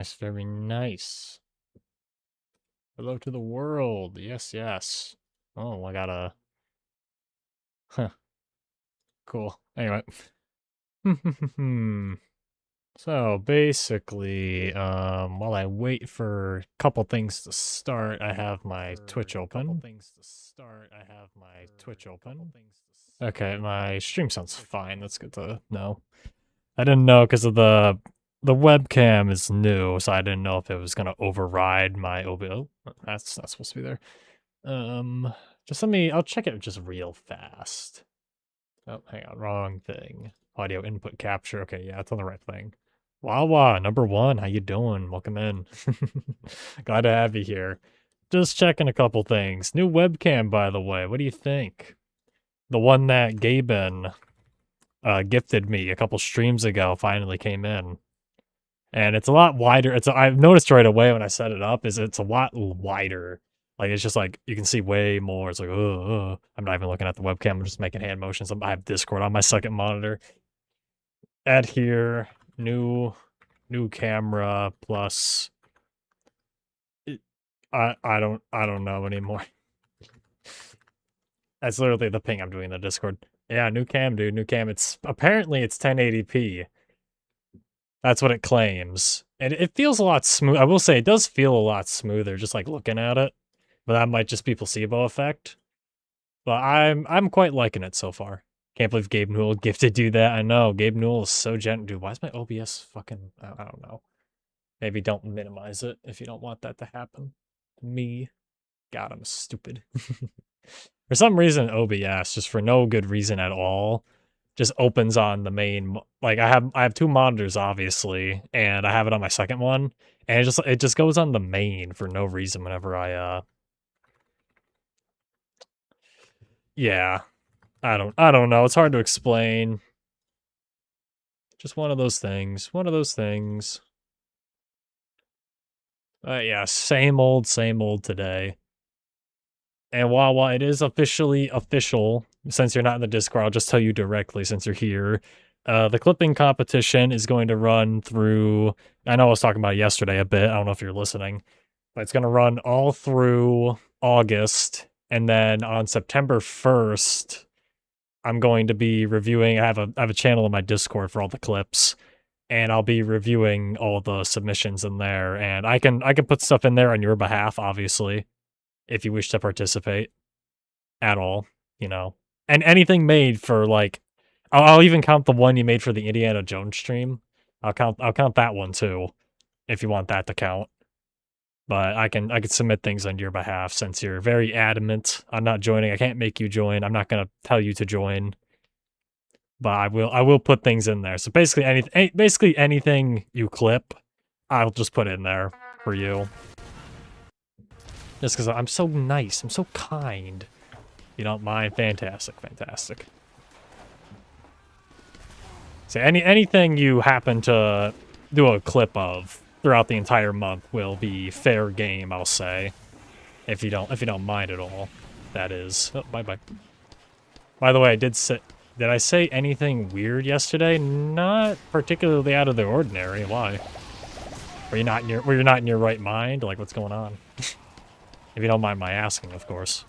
That's very nice. Hello to the world. Yes, yes. Oh, I gotta. Huh. Cool. Anyway. So basically, while I wait for a couple things to start, I have my Twitch open. Okay, my stream sounds fine. That's good to know. I didn't know because of the webcam is new, so I didn't know if it was gonna override my OBS. Oh, that's not supposed to be there. Just I'll check it just real fast. Oh, hang on, wrong thing. Audio input capture. Okay, yeah, it's on the right thing. Wawa, number one, how you doing? Welcome in. Glad to have you here. Just checking a couple things. New webcam, by the way. What do you think? The one that Gaben gifted me a couple streams ago finally came in. And it's a lot wider. I've noticed right away when I set it up is it's a lot wider. Like, it's just like, you can see way more. It's like, I'm not even looking at the webcam. I'm just making hand motions. I have Discord on my second monitor. Add here, new camera plus. I don't know anymore. That's literally the ping I'm doing in the Discord. Yeah, new cam, dude. New cam. Apparently it's 1080p. That's what it claims. And it feels a lot smooth. I will say it does feel a lot smoother just like looking at it. But that might just be placebo effect. But I'm quite liking it so far. Can't believe Gabe Newell gifted do that. I know. Gabe Newell is so gentle. Dude, why is my OBS fucking... I don't know. Maybe don't minimize it if you don't want that to happen. Me. God, I'm stupid. For some reason, OBS, just for no good reason at all, just opens on the main... Like, I have two monitors, obviously, and I have it on my second one, and it just goes on the main for no reason whenever I, Yeah. I don't know. It's hard to explain. Just one of those things. One of those things. Yeah, same old today. And while it is officially official, since you're not in the Discord, I'll just tell you directly since you're here. The clipping competition is going to run through... I know I was talking about it yesterday a bit. I don't know if you're listening. But it's going to run all through August. And then on September 1st, I'm going to be reviewing... I have a channel in my Discord for all the clips. And I'll be reviewing all the submissions in there. And I can put stuff in there on your behalf, obviously, if you wish to participate at all, you know. And anything made for, like... I'll even count the one you made for the Indiana Jones stream. I'll count that one too, if you want that to count. But I can submit things on your behalf since you're very adamant on not joining. I can't make you join. I'm not gonna tell you to join. But I will put things in there. So basically anything you clip, I'll just put in there for you. Just because I'm so nice. I'm so kind. You don't mind? Fantastic, fantastic. So anything you happen to do a clip of throughout the entire month will be fair game, I'll say. If you don't mind at all, that is. Oh, bye. By the way, did I say anything weird yesterday? Not particularly out of the ordinary. Why? Were you not in your right mind? Like, what's going on? If you don't mind my asking, of course.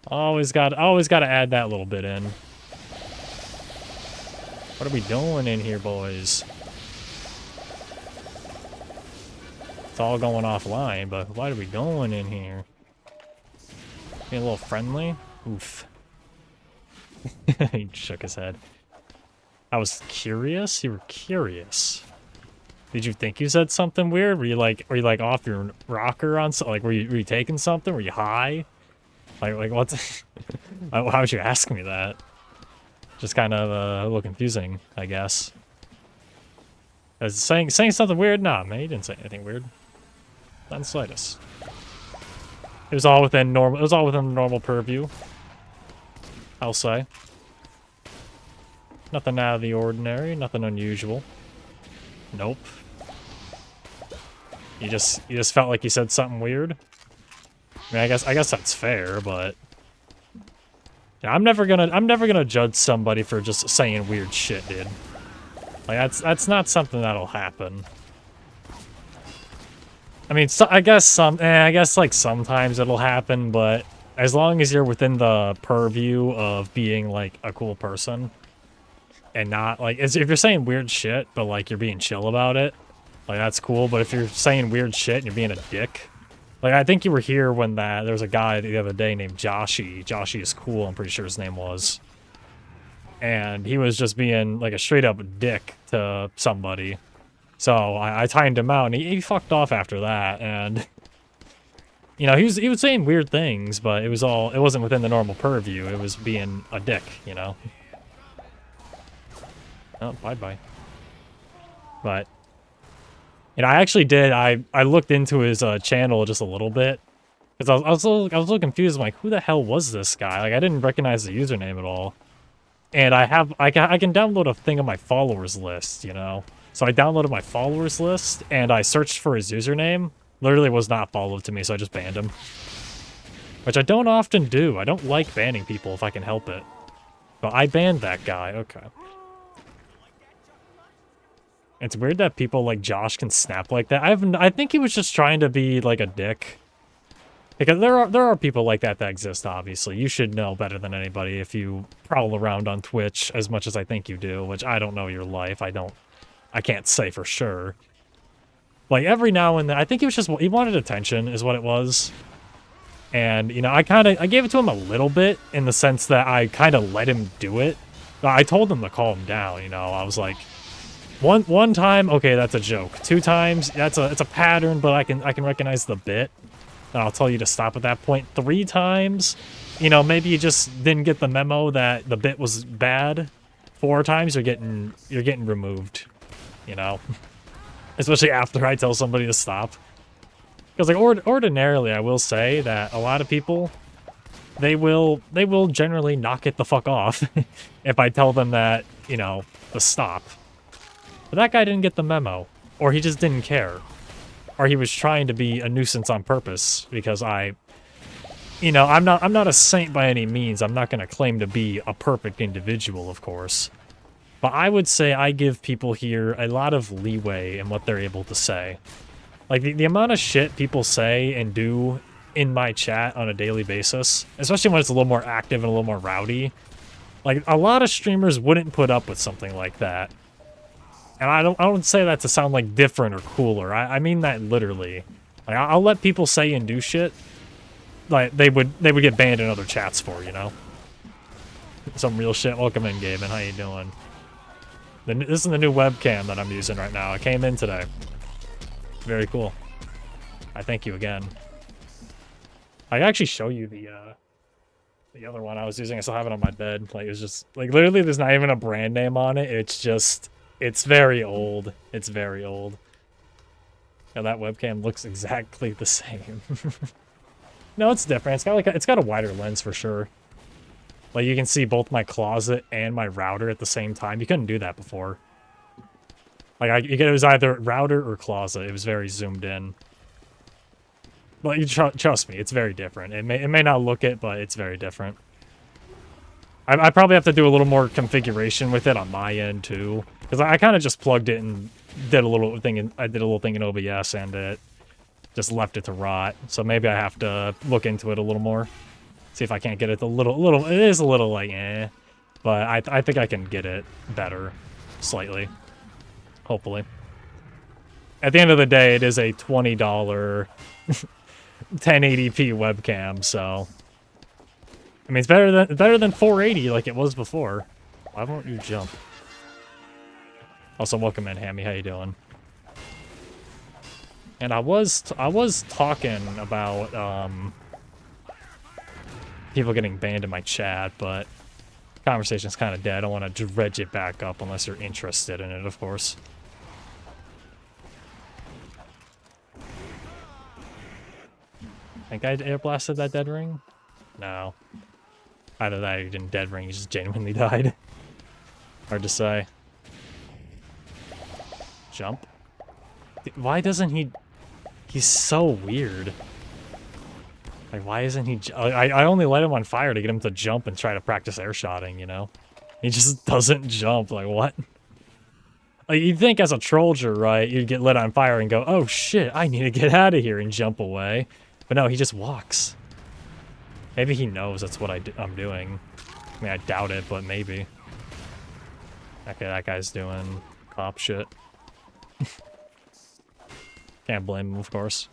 Always got to add that little bit in. What are we doing in here, boys? It's all going offline, but what are we doing in here? Being a little friendly? Oof. He shook his head. I was curious? You were curious. Did you think you said something weird? Were you like off your rocker on something? Like, were you taking something? Were you high? Like what's... How would you ask me that? Just kind of a little confusing, I guess. Saying something weird? Nah, man, he didn't say anything weird. Not in the slightest. It was all within normal. It was all within normal purview, I'll say. Nothing out of the ordinary. Nothing unusual. Nope. You just felt like you said something weird. I mean, I guess that's fair, but. Yeah, I'm never gonna judge somebody for just saying weird shit, dude. Like, that's not something that'll happen. I mean, so, I guess like sometimes it'll happen, but as long as you're within the purview of being like a cool person and not like, if you're saying weird shit, but like you're being chill about it, like that's cool. But if you're saying weird shit and you're being a dick, like I think you were here when there was a guy the other day named Joshy. Joshy is cool, I'm pretty sure his name was. And he was just being like a straight up dick to somebody. So I timed him out, and he fucked off after that. And you know, he was saying weird things, but it wasn't within the normal purview. It was being a dick, you know. Oh, bye. But you know, I actually did. I looked into his channel just a little bit because I was a little confused. I'm like, who the hell was this guy? Like, I didn't recognize the username at all. And I can download a thing on my followers list, you know. So I downloaded my followers list, and I searched for his username. Literally was not followed to me, so I just banned him. Which I don't often do. I don't like banning people if I can help it. But I banned that guy, okay. It's weird that people like Josh can snap like that. I think he was just trying to be like a dick. Because there are people like that exist, obviously. You should know better than anybody if you prowl around on Twitch as much as I think you do, which I don't know your life. I can't say for sure. Like, every now and then, I think he wanted attention, is what it was. And, you know, I gave it to him a little bit, in the sense that I kind of let him do it. I told him to calm down, you know, I was like, one time, okay, that's a joke. 2 times, it's a pattern, but I can recognize the bit. And I'll tell you to stop at that point. 3 times, you know, maybe you just didn't get the memo that the bit was bad. 4 times, you're getting removed. You know, especially after I tell somebody to stop. Because like ordinarily, I will say that a lot of people, they will generally knock it the fuck off if I tell them that, you know, to stop. But that guy didn't get the memo, or he just didn't care, or he was trying to be a nuisance on purpose. Because you know, I'm not a saint by any means. I'm not going to claim to be a perfect individual, of course. But I would say I give people here a lot of leeway in what they're able to say. Like, the amount of shit people say and do in my chat on a daily basis, especially when it's a little more active and a little more rowdy, like, a lot of streamers wouldn't put up with something like that. And I don't say that to sound, like, different or cooler. I mean that literally. Like, I'll let people say and do shit like they would get banned in other chats for, you know? Some real shit. Welcome in, Gaben. How you doing? This is the new webcam that I'm using right now. I came in today. Very cool. I thank you again. I can actually show you the other one I was using. I still have it on my bed. Like, it was just like, literally there's not even a brand name on it. It's just, it's very old. It's very old. Yeah, that webcam looks exactly the same. No, it's different. It's got a wider lens for sure. Like, you can see both my closet and my router at the same time. You couldn't do that before. Like, it was either router or closet. It was very zoomed in. But you trust me, it's very different. It may not look it, but it's very different. I probably have to do a little more configuration with it on my end, too. Because I kind of just plugged it and did a little thing in OBS, and it just left it to rot. So maybe I have to look into it a little more. See if I can't get it it is a little like eh, but I think I can get it better, slightly, hopefully. At the end of the day, it is a $20 1080p webcam, so I mean it's better than 480 like it was before. Why won't you jump? Also, welcome in, Hammy. How you doing? And I was talking about people getting banned in my chat, but conversation's kind of dead. I don't want to dredge it back up unless you're interested in it, of course. Think I air blasted that dead ring? No. Either that or he didn't dead ring, he just genuinely died. Hard to say. Jump. Why doesn't he... He's so weird. Like, why isn't he... I only light him on fire to get him to jump and try to practice air shotting, you know? He just doesn't jump. Like, what? Like, you'd think as a trollger, right, you'd get lit on fire and go, oh shit, I need to get out of here and jump away. But no, he just walks. Maybe he knows that's what I'm doing. I mean, I doubt it, but maybe. Okay, that guy's doing cop shit. Can't blame him, of course.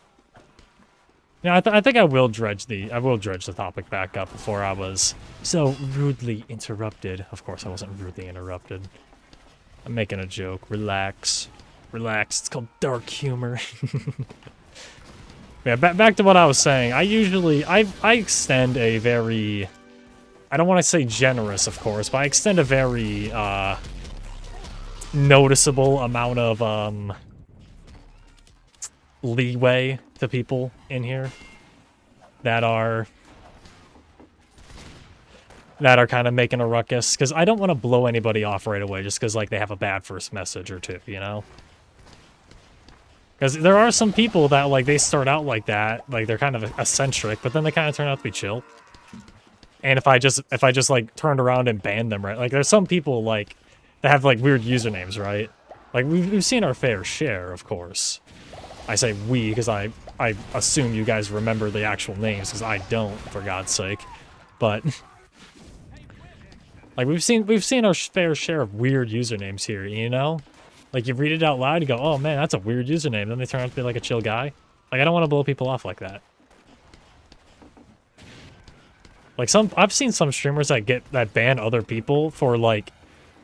Yeah, I think I will dredge the topic back up before I was so rudely interrupted. Of course, I wasn't rudely interrupted. I'm making a joke. Relax. Relax. It's called dark humor. Yeah, back to what I was saying. I extend a very, I don't want to say generous, of course, but I extend a very noticeable amount of leeway to people in here that are kind of making a ruckus, because I don't want to blow anybody off right away just because, like, they have a bad first message or two, you know? Because there are some people that, like, they start out like that, like, they're kind of eccentric, but then they kind of turn out to be chill. And if I just, like, turned around and banned them, right? Like, there's some people, like, that have, like, weird usernames, right? Like, we've seen our fair share, of course. I say we, because I assume you guys remember the actual names, because I don't, for God's sake. But, like, we've seen our fair share of weird usernames here, you know? Like, you read it out loud, you go, oh man, that's a weird username. Then they turn out to be like a chill guy. Like, I don't want to blow people off like that. Like, I've seen some streamers that ban other people for, like,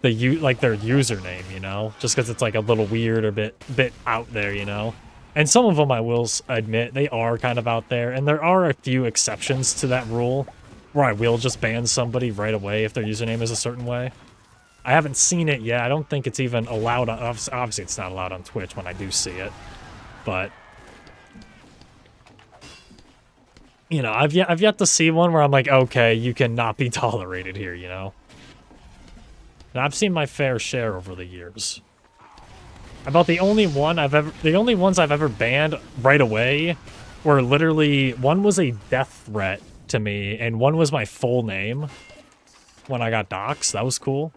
their username, you know? Just because it's, like, a little weird or bit out there, you know? And some of them, I will admit, they are kind of out there. And there are a few exceptions to that rule where I will just ban somebody right away if their username is a certain way. I haven't seen it yet. I don't think it's even allowed. Obviously, it's not allowed on Twitch when I do see it. But, you know, I've yet to see one where I'm like, okay, you cannot be tolerated here, you know? And I've seen my fair share over the years. About the only ones I've ever banned right away were literally, one was a death threat to me, and one was my full name when I got doxxed. That was cool.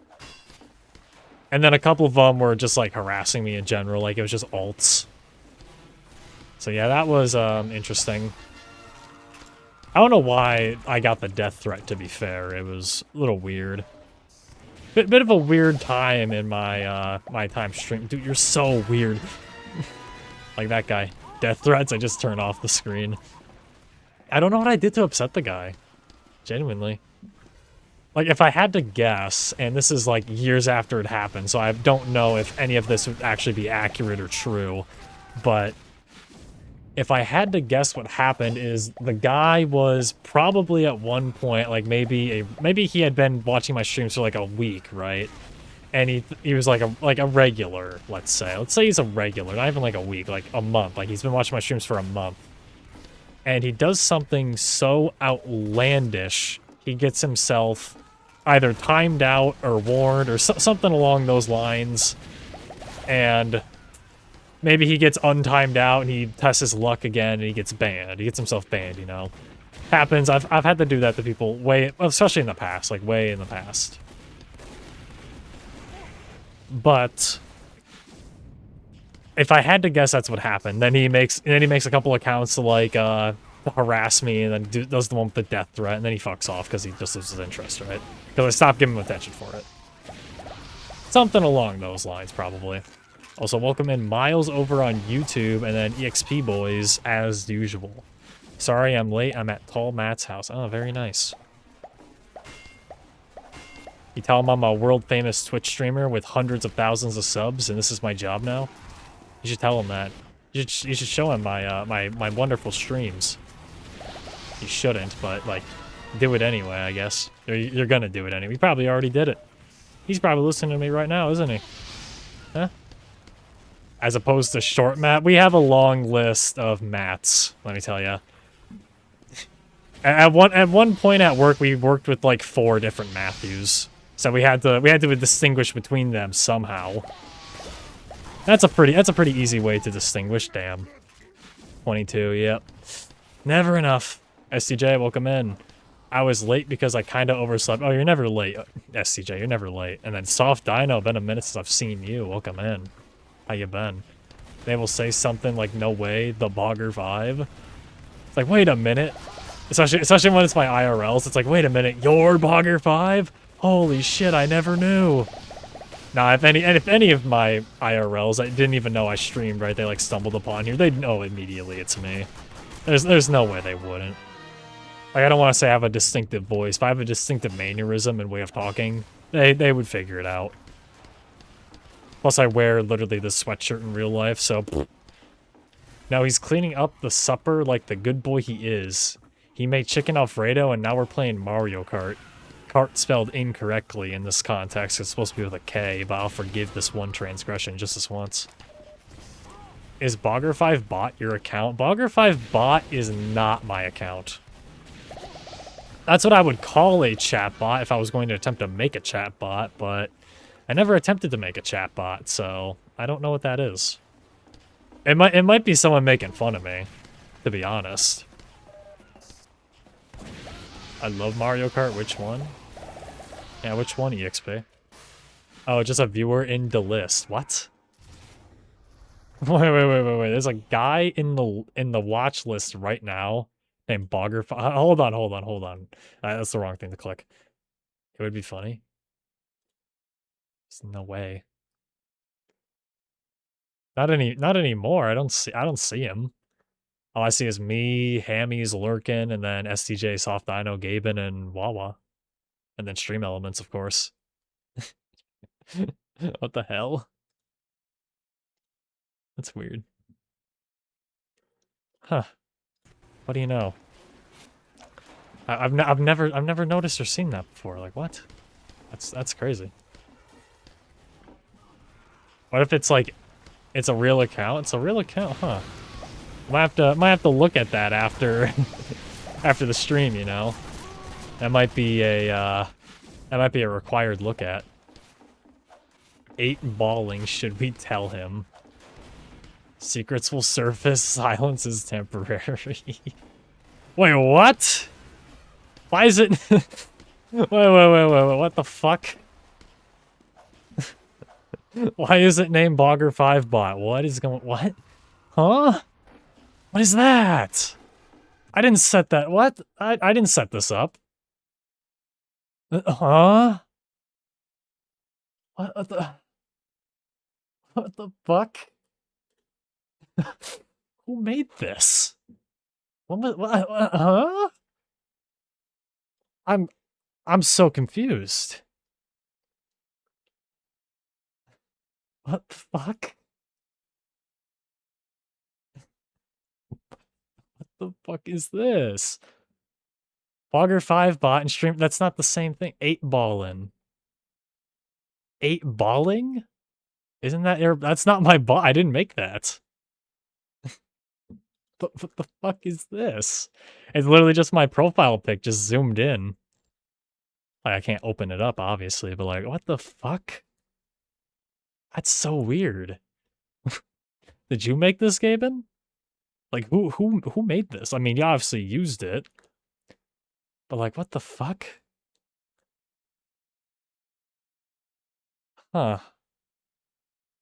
And then a couple of them were just, like, harassing me in general. Like, it was just alts. So, yeah, that was interesting. I don't know why I got the death threat, to be fair. It was a little weird. Bit of a weird time in my my time stream. Dude, you're so weird. Like that guy. Death threats, I just turn off the screen. I don't know what I did to upset the guy. Genuinely. Like, if I had to guess, and this is, like, years after it happened, so I don't know if any of this would actually be accurate or true, but if I had to guess what happened is the guy was probably at one point, like, maybe he had been watching my streams for, like, a week, right? And he was, like a regular, let's say. Let's say he's a regular, not even, like, a week, like, a month. Like, he's been watching my streams for a month. And he does something so outlandish, he gets himself either timed out or warned or something along those lines. And maybe he gets untimed out and he tests his luck again and he gets banned. He gets himself banned, you know. Happens. I've had to do that to people especially in the past, like way in the past. But if I had to guess that's what happened, then he makes a couple accounts to, like, harass me, and then does the one with the death threat, and then he fucks off because he just loses interest, right? Because I stopped giving him attention for it. Something along those lines, probably. Also, welcome in Miles over on YouTube, and then EXP Boys, as usual. Sorry I'm late, I'm at Tall Matt's house. Oh, very nice. You tell him I'm a world-famous Twitch streamer with hundreds of thousands of subs, and this is my job now? You should tell him that. You should show him my my wonderful streams. You shouldn't, but, like, do it anyway, I guess. You're gonna do it anyway. You probably already did it. He's probably listening to me right now, isn't he? Huh? As opposed to short Matt, we have a long list of Matts, let me tell you. At one point at work, we worked with, like, 4 different Matthews. So we had to distinguish between them somehow. That's a pretty easy way to distinguish, damn. 22, yep. Never enough. STJ, welcome in. I was late because I kind of overslept. Oh, you're never late, SCJ. You're never late. And then Soft Dino, been a minute since I've seen you. Welcome in. How you been? They will say something like, no way, the Bogger vibe. It's like, wait a minute. Especially when it's my IRLs. It's like, wait a minute, your Bogger 5? Holy shit, I never knew. Nah, if any of my IRLs, I didn't even know I streamed, right? They like stumbled upon here. They'd know immediately it's me. There's no way they wouldn't. Like, I don't want to say I have a distinctive voice, but I have a distinctive mannerism and way of talking. They would figure it out. Plus, I wear literally this sweatshirt in real life, so... Now he's cleaning up the supper like the good boy he is. He made chicken Alfredo, and now we're playing Mario Kart. Kart spelled incorrectly in this context. It's supposed to be with a K, but I'll forgive this one transgression just this once. Is Bogger5 bot your account? Bogger5 bot is not my account. That's what I would call a chatbot if I was going to attempt to make a chatbot, but I never attempted to make a chatbot, so I don't know what that is. It might be someone making fun of me, to be honest. I love Mario Kart. Which one? Yeah, which one, EXP? Oh, just a viewer in the list. What? Wait. There's a guy in the watch list right now named Bogger. Hold on. That's the wrong thing to click. It would be funny. There's no way. Not anymore. I don't see him. All I see is me, Hammy's lurking, and then STJ, Soft Dino, Gaben, and Wawa. And then Stream Elements, of course. What the hell? That's weird. Huh. What do you know? I've never noticed or seen that before. Like, what? That's crazy. What if it's like it's a real account? It's a real account, huh? Might have to look at that after after the stream, you know. That might be a required look at. 8 balling, should we tell him? Secrets will surface, silence is temporary. Wait, what? Why is it wait, what the fuck? Why is it named Bogger5bot? What is going... What? Huh? What is that? I didn't set that... What? I didn't set this up. Huh? What the... What the fuck? Who made this? What, huh? I'm so confused. What the fuck? What the fuck is this? Bogger5bot and stream... That's not the same thing. 8 ballin'. 8 balling? Isn't that... That's not my bot. I didn't make that. But what the fuck is this? It's literally just my profile pic just zoomed in. Like, I can't open it up, obviously, but like, what the fuck? That's so weird. Did you make this, Gaben? Like, who made this? I mean, you obviously used it. But like, what the fuck? Huh.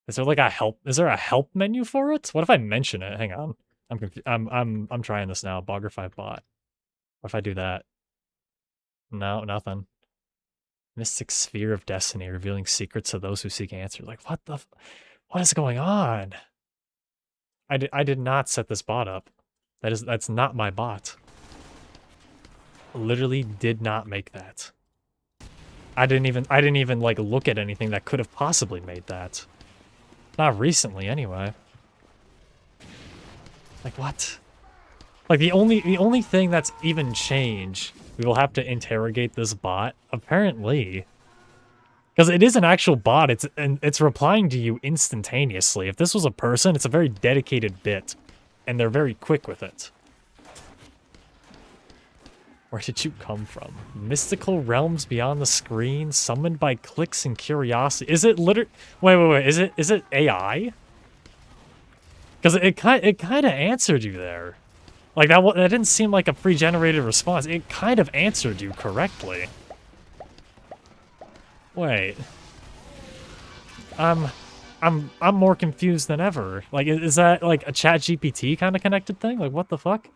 Is there like a help? Is there a help menu for it? What if I mention it? Hang on. I'm confused. I'm trying this now. Bogger5bot. What if I do that? No, nothing. Mystic Sphere of Destiny, revealing secrets to those who seek answers. Like, what the... What is going on? I did not set this bot up. That's not my bot. Literally did not make that. I didn't even like look at anything that could have possibly made that. Not recently, anyway. Like, what? Like, the only thing that's even changed, we will have to interrogate this bot, apparently. Because it is an actual bot, it's replying to you instantaneously. If this was a person, it's a very dedicated bit, and they're very quick with it. Where did you come from? Mystical realms beyond the screen, summoned by clicks and curiosity. Is it literally... Wait, is it AI? Because it kind of answered you there. Like, that didn't seem like a pre-generated response. It kind of answered you correctly. Wait. I'm more confused than ever. Like, is that, like, a ChatGPT kind of connected thing? Like, what the fuck?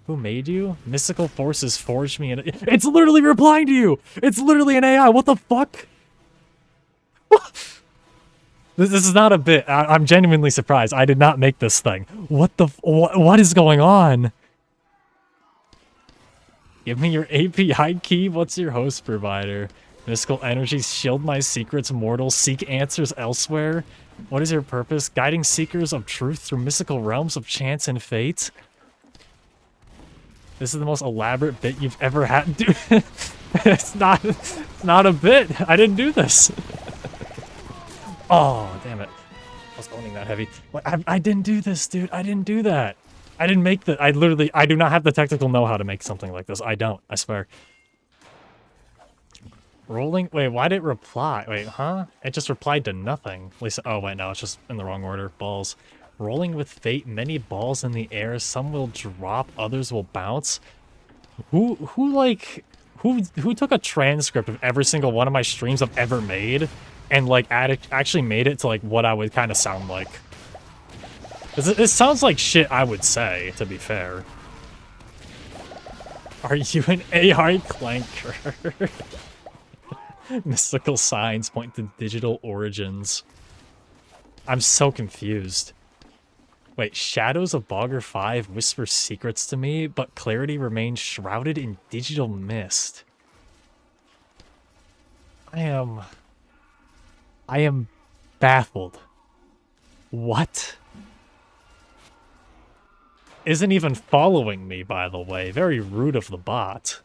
Who made you? Mystical forces forged me. It's literally replying to you! It's literally an AI! What the fuck? This is not a bit. I'm genuinely surprised. I did not make this thing. What the... What is going on? Give me your API key. What's your host provider? Mystical energies shield my secrets, mortals. Seek answers elsewhere. What is your purpose? Guiding seekers of truth through mystical realms of chance and fate. This is the most elaborate bit you've ever had. Dude, it's not a bit. I didn't do this. Oh, damn it. I was owning that heavy. I didn't do this, dude. I didn't do that. I didn't make the... I do not have the technical know-how to make something like this. I don't. I swear. Rolling... Wait, why did it reply? Wait, huh? It just replied to nothing. At least... Oh, wait, no. It's just in the wrong order. Balls. Rolling with fate. Many balls in the air. Some will drop. Others will bounce. Who took a transcript of every single one of my streams I've ever made and, like, actually made it to, like, what I would kind of sound like? It sounds like shit I would say, to be fair. Are you an AI clanker? Mystical signs point to digital origins. I'm so confused. Wait, Shadows of Bogger 5 whisper secrets to me, but clarity remains shrouded in digital mist. I am baffled. What? Isn't even following me, by the way. Very rude of the bot.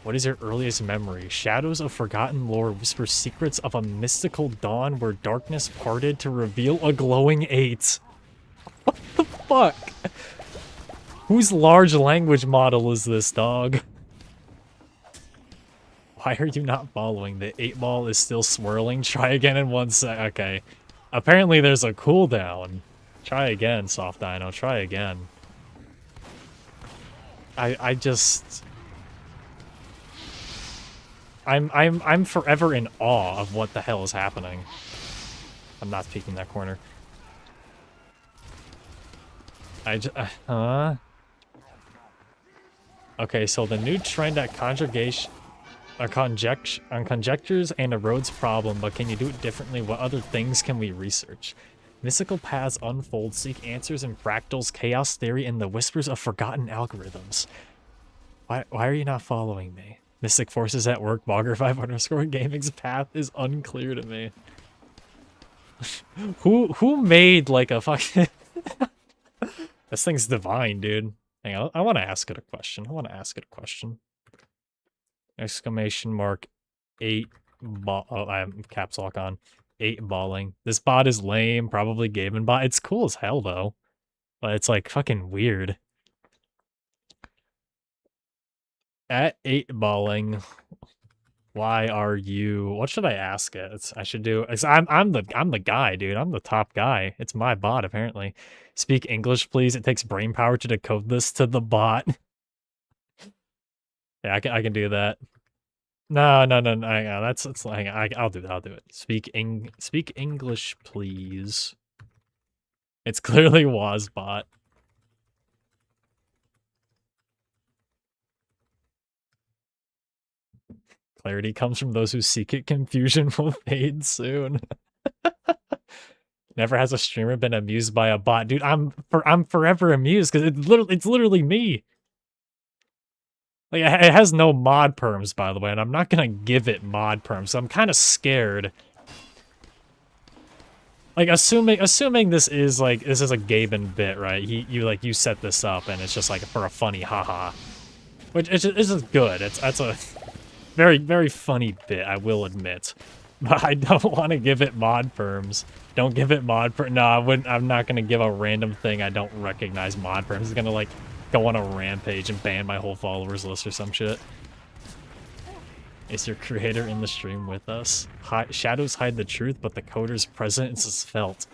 What is your earliest memory? Shadows of forgotten lore whisper secrets of a mystical dawn where darkness parted to reveal a glowing 8. What the fuck? Whose large language model is this, dog? Why are you not following? The 8-ball is still swirling. Try again in 1 sec. Okay. Apparently there's a cooldown. Try again, Soft Dino. Try again. I'm forever in awe of what the hell is happening. I'm not peeking that corner. Okay, so the new trend at conjectures and erodes problem, but can you do it differently? What other things can we research? Mystical paths unfold, seek answers in fractals, chaos theory, and the whispers of forgotten algorithms. Why are you not following me? Mystic forces at work, Bogger5_gaming's path is unclear to me. Who made like a fucking... This thing's divine, dude. Hang on, I want to ask it a question. Exclamation mark 8 ball. Oh, I have caps lock on. 8 balling. This bot is lame, probably Gaben bot. It's cool as hell though, but it's like fucking weird. At 8 balling, why are you? What should I ask it? I should do. I'm the guy, dude. I'm the top guy. It's my bot apparently. Speak English, please. It takes brain power to decode this to the bot. Yeah, I can do that. No. That's like I'll do it. Speak English, please. It's clearly Wazbot. Clarity comes from those who seek it. Confusion will fade soon. Never has a streamer been amused by a bot, dude. I'm forever amused because it's literally me. Like, it has no mod perms, by the way, and I'm not gonna give it mod perms, so I'm kind of scared. Like, assuming this is a Gaben bit, right? You set this up, and it's just like for a funny haha, which is good. That's a very, very funny bit, I will admit, but I don't want to give it mod perms. Don't give it mod perms. No, I wouldn't. I'm not gonna give a random thing I don't recognize mod perms. It's gonna like go on a rampage and ban my whole followers list or some shit. Is your creator in the stream with us? Shadows hide the truth, but the coder's presence is felt.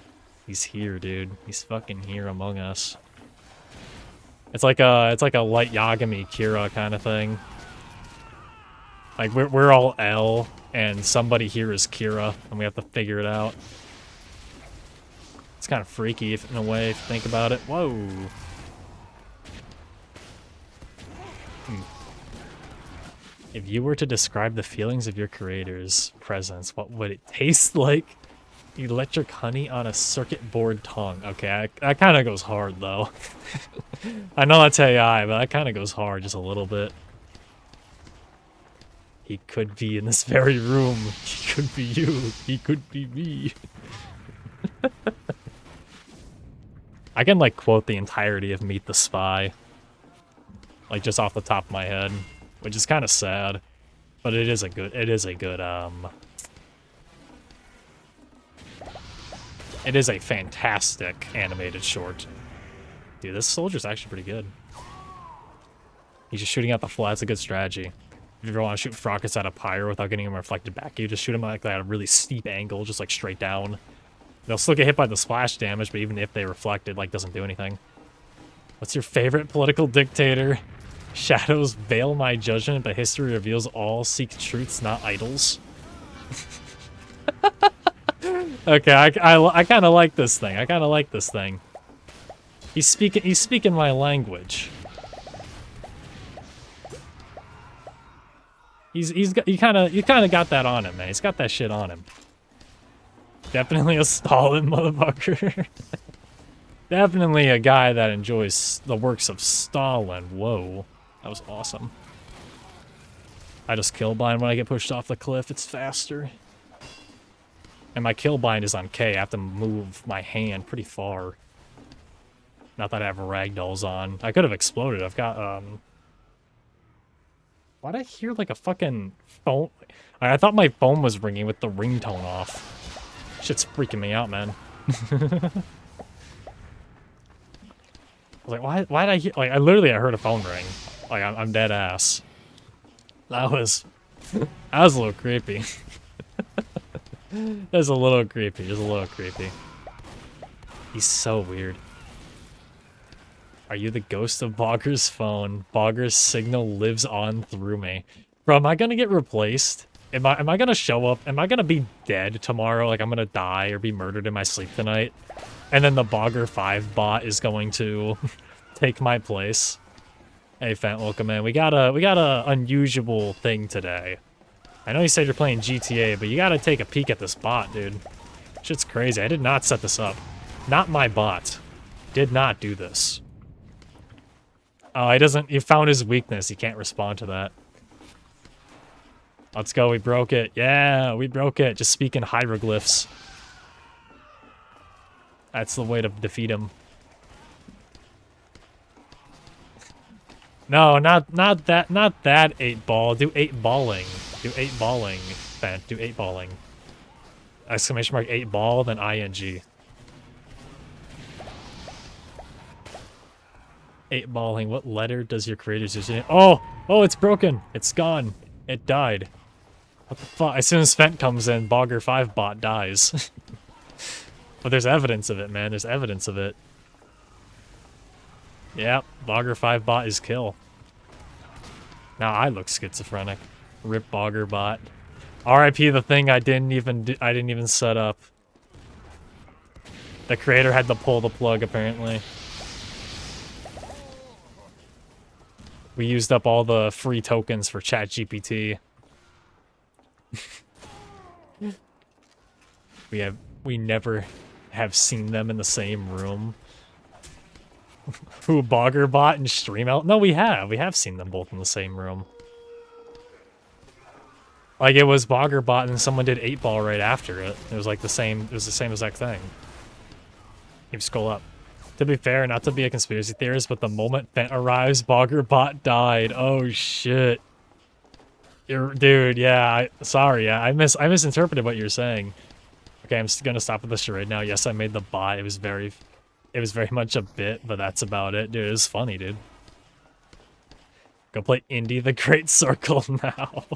He's here, dude. He's fucking here among us. It's like a light Yagami Kira kind of thing. Like we're all L, and somebody here is Kira, and we have to figure it out. It's kind of freaky in a way if you think about it. Whoa. If you were to describe the feelings of your creator's presence, what would it taste like? Electric honey on a circuit board tongue. Okay, that kind of goes hard, though. I know that's AI, but that kind of goes hard just a little bit. He could be in this very room. He could be you. He could be me. I can, like, quote the entirety of Meet the Spy. Like, just off the top of my head. Which is kind of sad. But it is a good, it is a fantastic animated short. Dude, this soldier's actually pretty good. He's just shooting out the flat. It's a good strategy. If you ever want to shoot rockets at a pyre without getting them reflected back, you just shoot them like that at a really steep angle, just like straight down. They'll still get hit by the splash damage, but even if they reflect, it like doesn't do anything. What's your favorite political dictator? Shadows veil my judgment, but history reveals all. Seek truths, not idols. Okay, I kind of like this thing. I kind of like this thing. He's speaking my language. He kind of got that on him, man. He's got that shit on him. Definitely a Stalin motherfucker. Definitely a guy that enjoys the works of Stalin. Whoa, that was awesome. I just kill bind when I get pushed off the cliff. It's faster. And my kill bind is on K. I have to move my hand pretty far. Not that I have ragdolls on. I could have exploded. I've got, why'd I hear like a fucking phone? I thought my phone was ringing with the ringtone off. Shit's freaking me out, man. I was like, why did I hear, like, I heard a phone ring. Like, I'm dead ass. That was a little creepy. That's a little creepy, just a little creepy. He's so weird. Are you the ghost of Bogger's phone? Bogger's signal lives on through me. Bro, am I gonna get replaced? Am I gonna show up? Am I gonna be dead tomorrow? Like, I'm gonna die or be murdered in my sleep tonight? And then the Bogger 5 bot is going to take my place. Hey, Fent, welcome in. We got a unusual thing today. I know you said you're playing GTA, but you gotta take a peek at this bot, dude. Shit's crazy. I did not set this up. Not my bot. Did not do this. Oh, he found his weakness. He can't respond to that. Let's go, we broke it. Yeah, we broke it. Just speaking hieroglyphs. That's the way to defeat him. No, not that 8-ball. Do 8-balling. Do 8-balling, Fent. Do 8-balling. Exclamation mark 8-ball, then ing. 8-balling. What letter does your creator's username? Oh, it's broken. It's gone. It died. What the fuck? As soon as Fent comes in, Bogger 5 bot dies. But there's evidence of it, man. There's evidence of it. Yep, Bogger 5 bot is kill. Now I look schizophrenic. Rip Bogger bot. RIP the thing I didn't even set up. The creator had to pull the plug apparently. We used up all the free tokens for ChatGPT. We never have seen them in the same room. Who, Boggerbot and StreamElement? No, we have seen them both in the same room. Like, it was Boggerbot and someone did 8-ball right after it. It was like the same exact thing. You scroll up. To be fair, not to be a conspiracy theorist, but the moment Fent arrives, Boggerbot died. Oh shit. Dude, yeah, sorry, yeah, I misinterpreted what you're saying. Okay, I'm gonna stop with the charade now. Yes, I made the bot. It was very much a bit, but that's about it. Dude, it was funny, dude. Go play Indy the Great Circle now.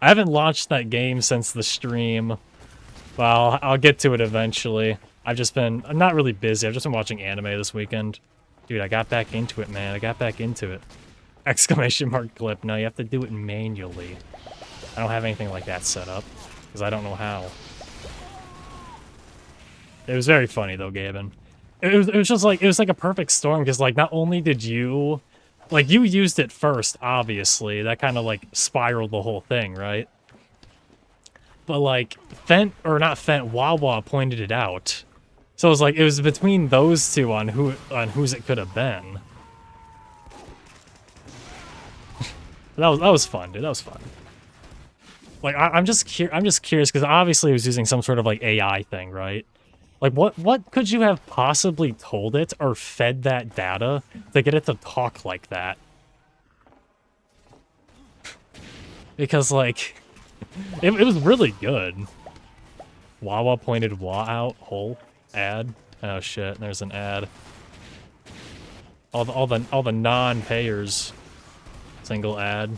I haven't launched that game since the stream. Well, I'll get to it eventually. I'm not really busy. I've just been watching anime this weekend. Dude, I got back into it, man. I got back into it. Exclamation mark clip. No, you have to do it manually. I don't have anything like that set up, because I don't know how. It was very funny, though, Gaben. It was just like, it was like a perfect storm, because, like, not only did you... Like, you used it first, obviously. That kind of, like, spiraled the whole thing, right? But, like, Wawa pointed it out. So it was like, it was between those two on whose it could have been. That was fun, dude. That was fun. Like, I'm just curious, because obviously it was using some sort of, like, AI thing, right? Like, what could you have possibly told it or fed that data to get it to talk like that? Because, like, it was really good. Wawa pointed Wa out, hole, ad. Oh shit, there's an ad. All the non-payers, single ad.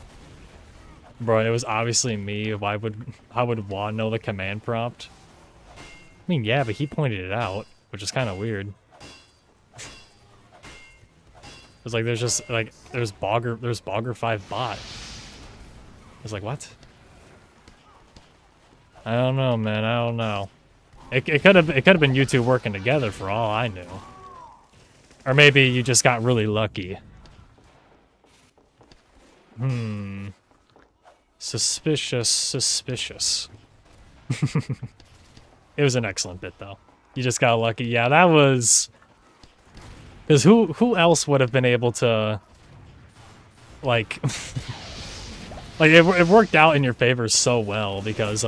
Bro, it was obviously me. How would Wa know the command prompt? I mean, yeah, but he pointed it out, which is kind of weird. It's like there's Bogger 5 bot. It's like, what? I don't know, man. I don't know. It could have been you two working together for all I knew. Or maybe you just got really lucky. Suspicious. It was an excellent bit, though. You just got lucky. Yeah, that was... Because who else would have been able to... Like... like, it worked out in your favor so well, because,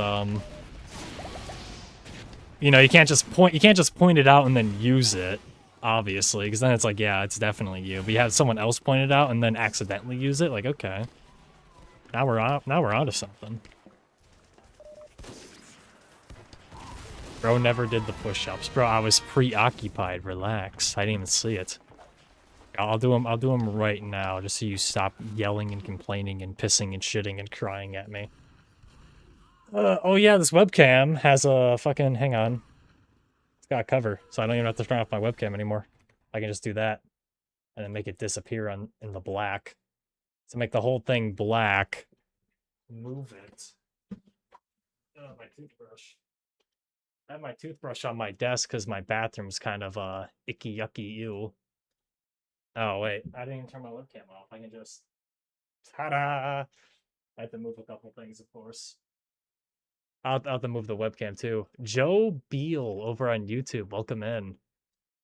you know, you can't just point it out and then use it, obviously, because then it's like, yeah, it's definitely you. But you have someone else point it out and then accidentally use it, like, okay. Now we're onto something. Bro never did the push-ups. Bro, I was preoccupied. Relax. I didn't even see it. I'll do them right now, just so you stop yelling and complaining and pissing and shitting and crying at me. Oh yeah, this webcam has a fucking... Hang on. It's got a cover, so I don't even have to turn off my webcam anymore. I can just do that. And then make it disappear in the black. To make the whole thing black. Move it. Oh, my toothbrush. I have my toothbrush on my desk because my bathroom's kind of icky yucky ew. Oh wait, I didn't even turn my webcam off. I can just ta-da! I have to move a couple things, of course. I'll have to move the webcam too. Joe Beal over on YouTube, welcome in.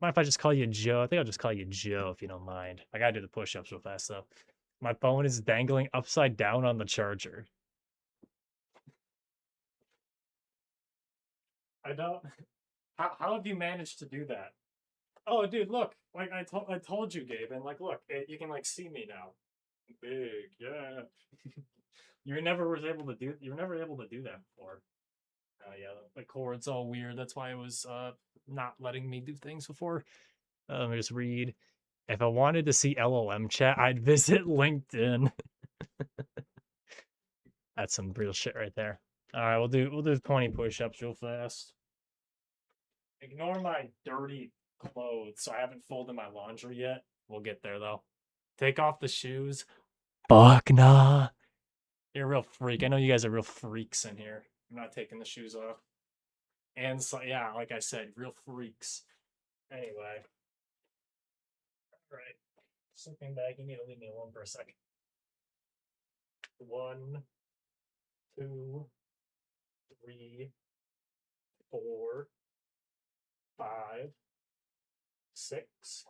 Mind if I just call you Joe? I think I'll just call you Joe if you don't mind. I gotta do the push-ups real fast though. My phone is dangling upside down on the charger. I don't. How have you managed to do that? Oh, dude, look! Like I told you, Gabe, and like, look, you can like see me now. Big, yeah. You were never able to do that before. Yeah, the cord's all weird. That's why it was not letting me do things before. Let me just read. If I wanted to see LLM chat, I'd visit LinkedIn. That's some real shit right there. All right, we'll do 20 push-ups real fast. Ignore my dirty clothes. So I haven't folded my laundry yet. We'll get there though. Take off the shoes. Fuck nah. You're a real freak. I know you guys are real freaks in here. I'm not taking the shoes off. And so yeah, like I said, real freaks. Anyway. Alright. Sleeping bag, you need to leave me alone for a second. 1, 2, 3, 4, 5, 6,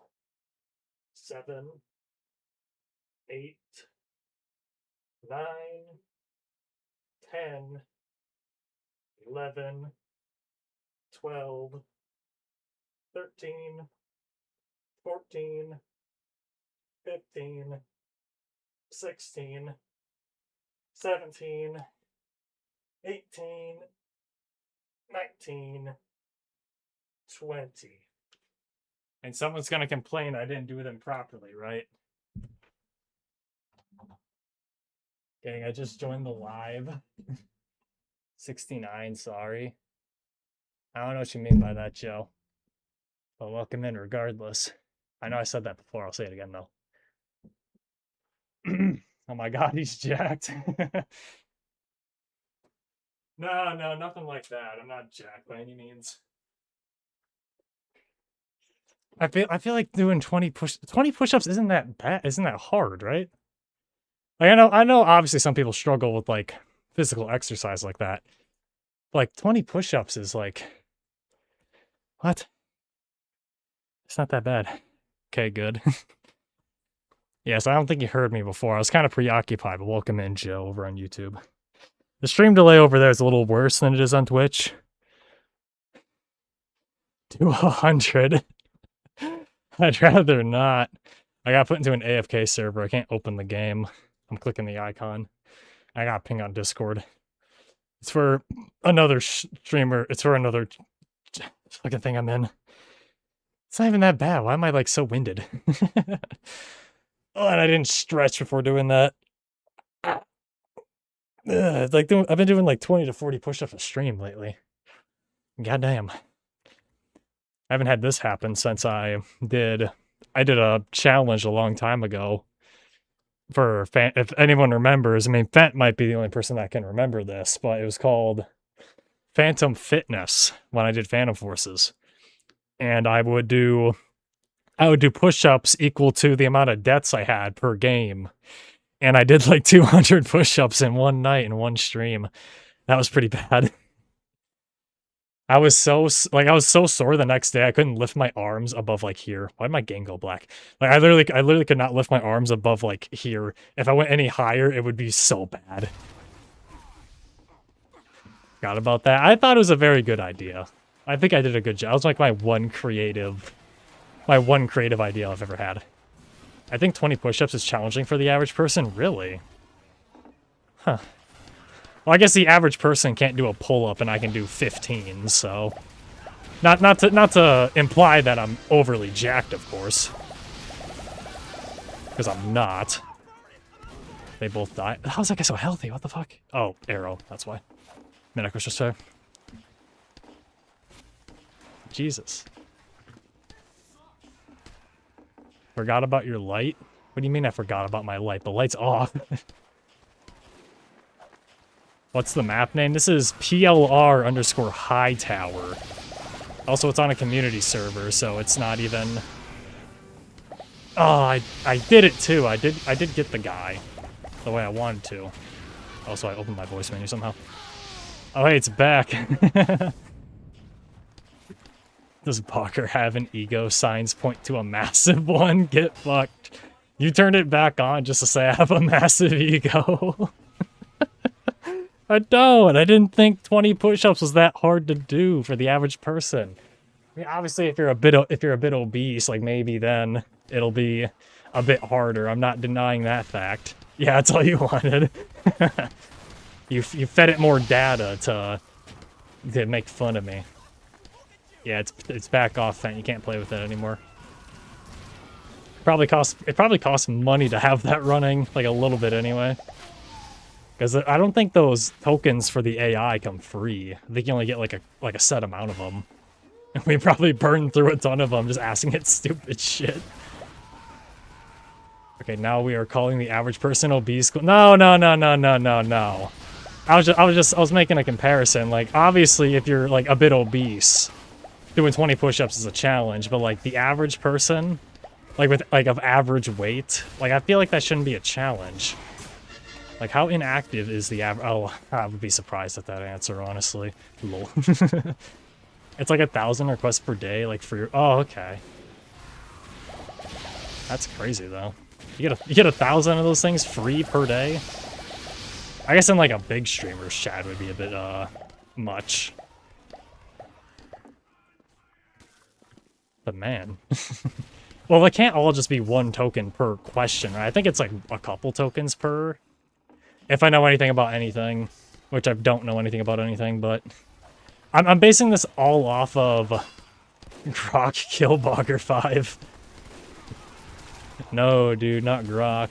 7, 8, 9, 10, 11, 12, 13, 14, 15, 16, 17, 18, 19, 20. And someone's gonna complain I didn't do them properly, right? Gang, I just joined the live. 69, sorry. I don't know what you mean by that, Joe. But welcome in regardless. I know I said that before. I'll say it again, though. Oh my god, he's jacked. No, no, nothing like that. I'm not jacked by any means. I feel like doing 20 push-ups isn't that bad, isn't that hard, right? Like I know obviously some people struggle with like physical exercise like that. Like 20 push-ups is like what? It's not that bad. Okay, good. Yes, I don't think you heard me before. I was kind of preoccupied, but welcome in, Joe, over on YouTube. The stream delay over there is a little worse than it is on Twitch. To 100. I'd rather not. I got put into an AFK server. I can't open the game. I'm clicking the icon. I got ping on Discord. It's for another streamer. It's for another fucking thing I'm in. It's not even that bad. Why am I like so winded? Oh, and I didn't stretch before doing that. Like I've been doing like 20 to 40 push-ups a stream lately. Goddamn. I haven't had this happen since I did a challenge a long time ago for if anyone remembers. I mean, Fent might be the only person that can remember this, but it was called Phantom Fitness when I did Phantom Forces. And I would do push-ups equal to the amount of deaths I had per game. And I did like 200 push-ups in one night in one stream. That was pretty bad. I was so sore the next day I couldn't lift my arms above like here. Why did my game go black? Like I literally could not lift my arms above like here. If I went any higher, it would be so bad. Forgot about that. I thought it was a very good idea. I think I did a good job. It was like my one creative idea I've ever had. I think 20 push-ups is challenging for the average person. Really? Huh. Well, I guess the average person can't do a pull-up and I can do 15, so... Not to imply that I'm overly jacked, of course. Because I'm not. They both died. How's that guy so healthy? What the fuck? Oh, arrow. That's why. Medic was just there. Jesus. Forgot about your light? What do you mean I forgot about my light? The light's off. What's the map name? This is PLR_Hightower. Also, it's on a community server, so it's not even... Oh, I did it too. I did get the guy the way I wanted to. Also, I opened my voice menu somehow. Oh, hey, it's back. Does Barker have an ego? Signs point to a massive one. Get fucked. You turned it back on just to say I have a massive ego. I don't. I didn't think 20 push-ups was that hard to do for the average person. I mean, obviously, if you're a bit obese, like maybe then it'll be a bit harder. I'm not denying that fact. Yeah, that's all you wanted. You fed it more data to make fun of me. Yeah, it's back off, Fent. You can't play with it anymore. It probably costs money to have that running, like a little bit anyway. Because I don't think those tokens for the AI come free. I think you only get like a set amount of them. And we probably burned through a ton of them just asking it stupid shit. Okay, now we are calling the average person obese. No. I was making a comparison. Like, obviously, if you're like a bit obese, doing 20 push-ups is a challenge. But like the average person, like with like of average weight, like I feel like that shouldn't be a challenge. Like, how inactive is the average? Oh, I would be surprised at that answer, honestly. Lol. It's like 1,000 requests per day, like for your... Oh, okay. That's crazy, though. You get 1,000 of those things free per day? I guess in, like, a big streamer's chat would be a bit, much. But, man. Well, they can't all just be one token per question, right? I think it's, like, a couple tokens per... If I know anything about anything, which I don't know anything about anything, but I'm basing this all off of Grok Killbogger 5. No, dude, not Grok.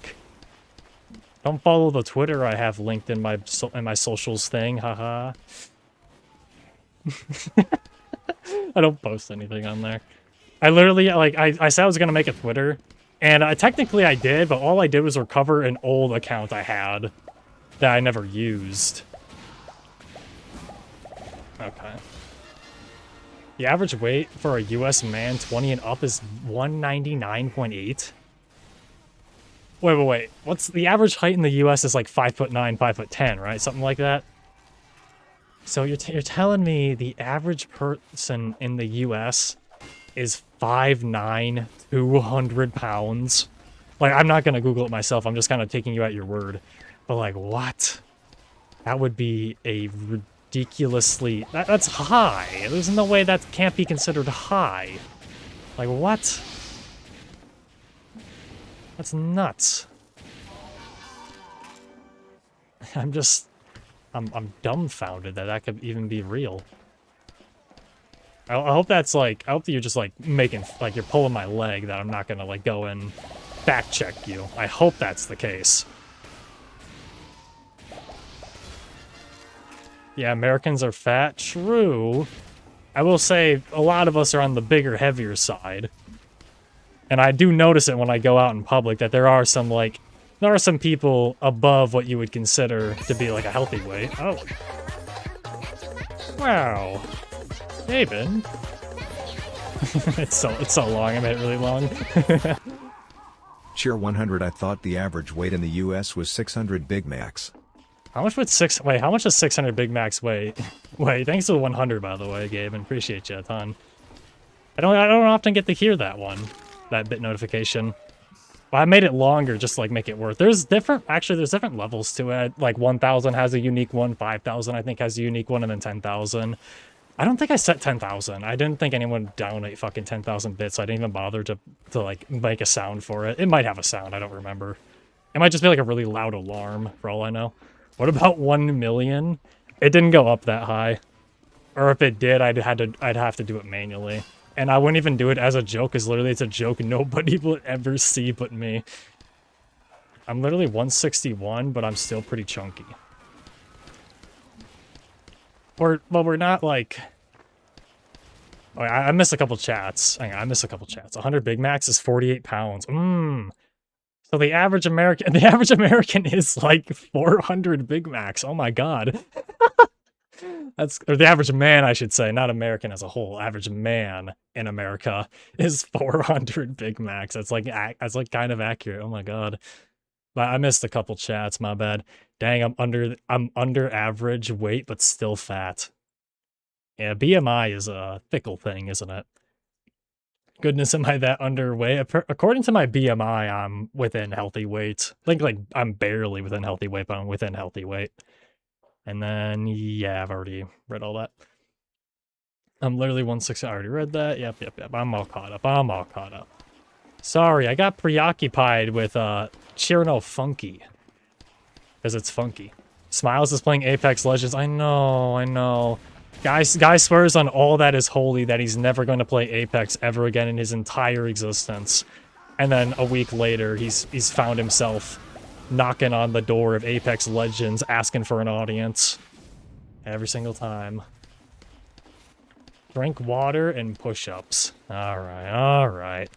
Don't follow the Twitter I have linked in my socials thing, haha. I don't post anything on there. I literally, like, I said I was gonna make a Twitter, and technically I did, but all I did was recover an old account I had that I never used. Okay. The average weight for a US man 20 and up is 199.8. Wait. What's the average height in the US is like 5'9", 5'10", right? Something like that. So you're telling me the average person in the US is 5'9", 200 pounds? Like, I'm not gonna Google it myself. I'm just kind of taking you at your word. But like, what? That would be a ridiculously... That's high. There's no way that can't be considered high. Like, what? That's nuts. I'm dumbfounded that that could even be real. I hope that's like... I hope that you're just like making... Like, you're pulling my leg that I'm not gonna like go and fact check you. I hope that's the case. Yeah, Americans are fat. True. I will say a lot of us are on the bigger, heavier side. And I do notice it when I go out in public that there are some, like... There are some people above what you would consider to be, like, a healthy weight. Oh. Wow. David. It's so long. I made it really long. Cheer 100. I thought the average weight in the US was 600 Big Macs. How much would how much does 600 Big Macs weigh? Wait, thanks to the 100, by the way, Gabe, and appreciate you a ton. I don't often get to hear that one, that bit notification. Well, I made it longer just to, like, make it worth. There's different levels to it. Like 1,000 has a unique one, 5,000 I think has a unique one, and then 10,000. I don't think I set 10,000. I didn't think anyone would donate fucking 10,000 bits, so I didn't even bother to like make a sound for it. It might have a sound, I don't remember. It might just be like a really loud alarm, for all I know. What about 1 million? It didn't go up that high. Or if it did, I'd have to do it manually. And I wouldn't even do it as a joke, because literally it's a joke nobody will ever see but me. I'm literally 161, but I'm still pretty chunky. Well, we're not like... Oh, I missed a couple chats. Hang on, I missed a couple chats. 100 Big Macs is 48 pounds. So the average American is like 400 Big Macs. Oh my god. Or the average man, I should say, not American as a whole. Average man in America is 400 Big Macs. That's like kind of accurate. Oh my god. But I missed a couple chats, my bad. Dang, I'm under average weight but still fat. Yeah, BMI is a fickle thing, isn't it? Goodness, am I that underweight? According to my BMI, I'm within healthy weight. I think, like, I'm barely within healthy weight, but I'm within healthy weight. And then, yeah, I've already read all that. I'm literally 160. I already read that. Yep. I'm all caught up. Sorry, I got preoccupied with Cheerno Funky. Because it's funky. Smiles is playing Apex Legends. I know. Guy swears on all that is holy that he's never going to play Apex ever again in his entire existence. And then a week later, he's found himself knocking on the door of Apex Legends, asking for an audience. Every single time. Drink water and push-ups. Alright.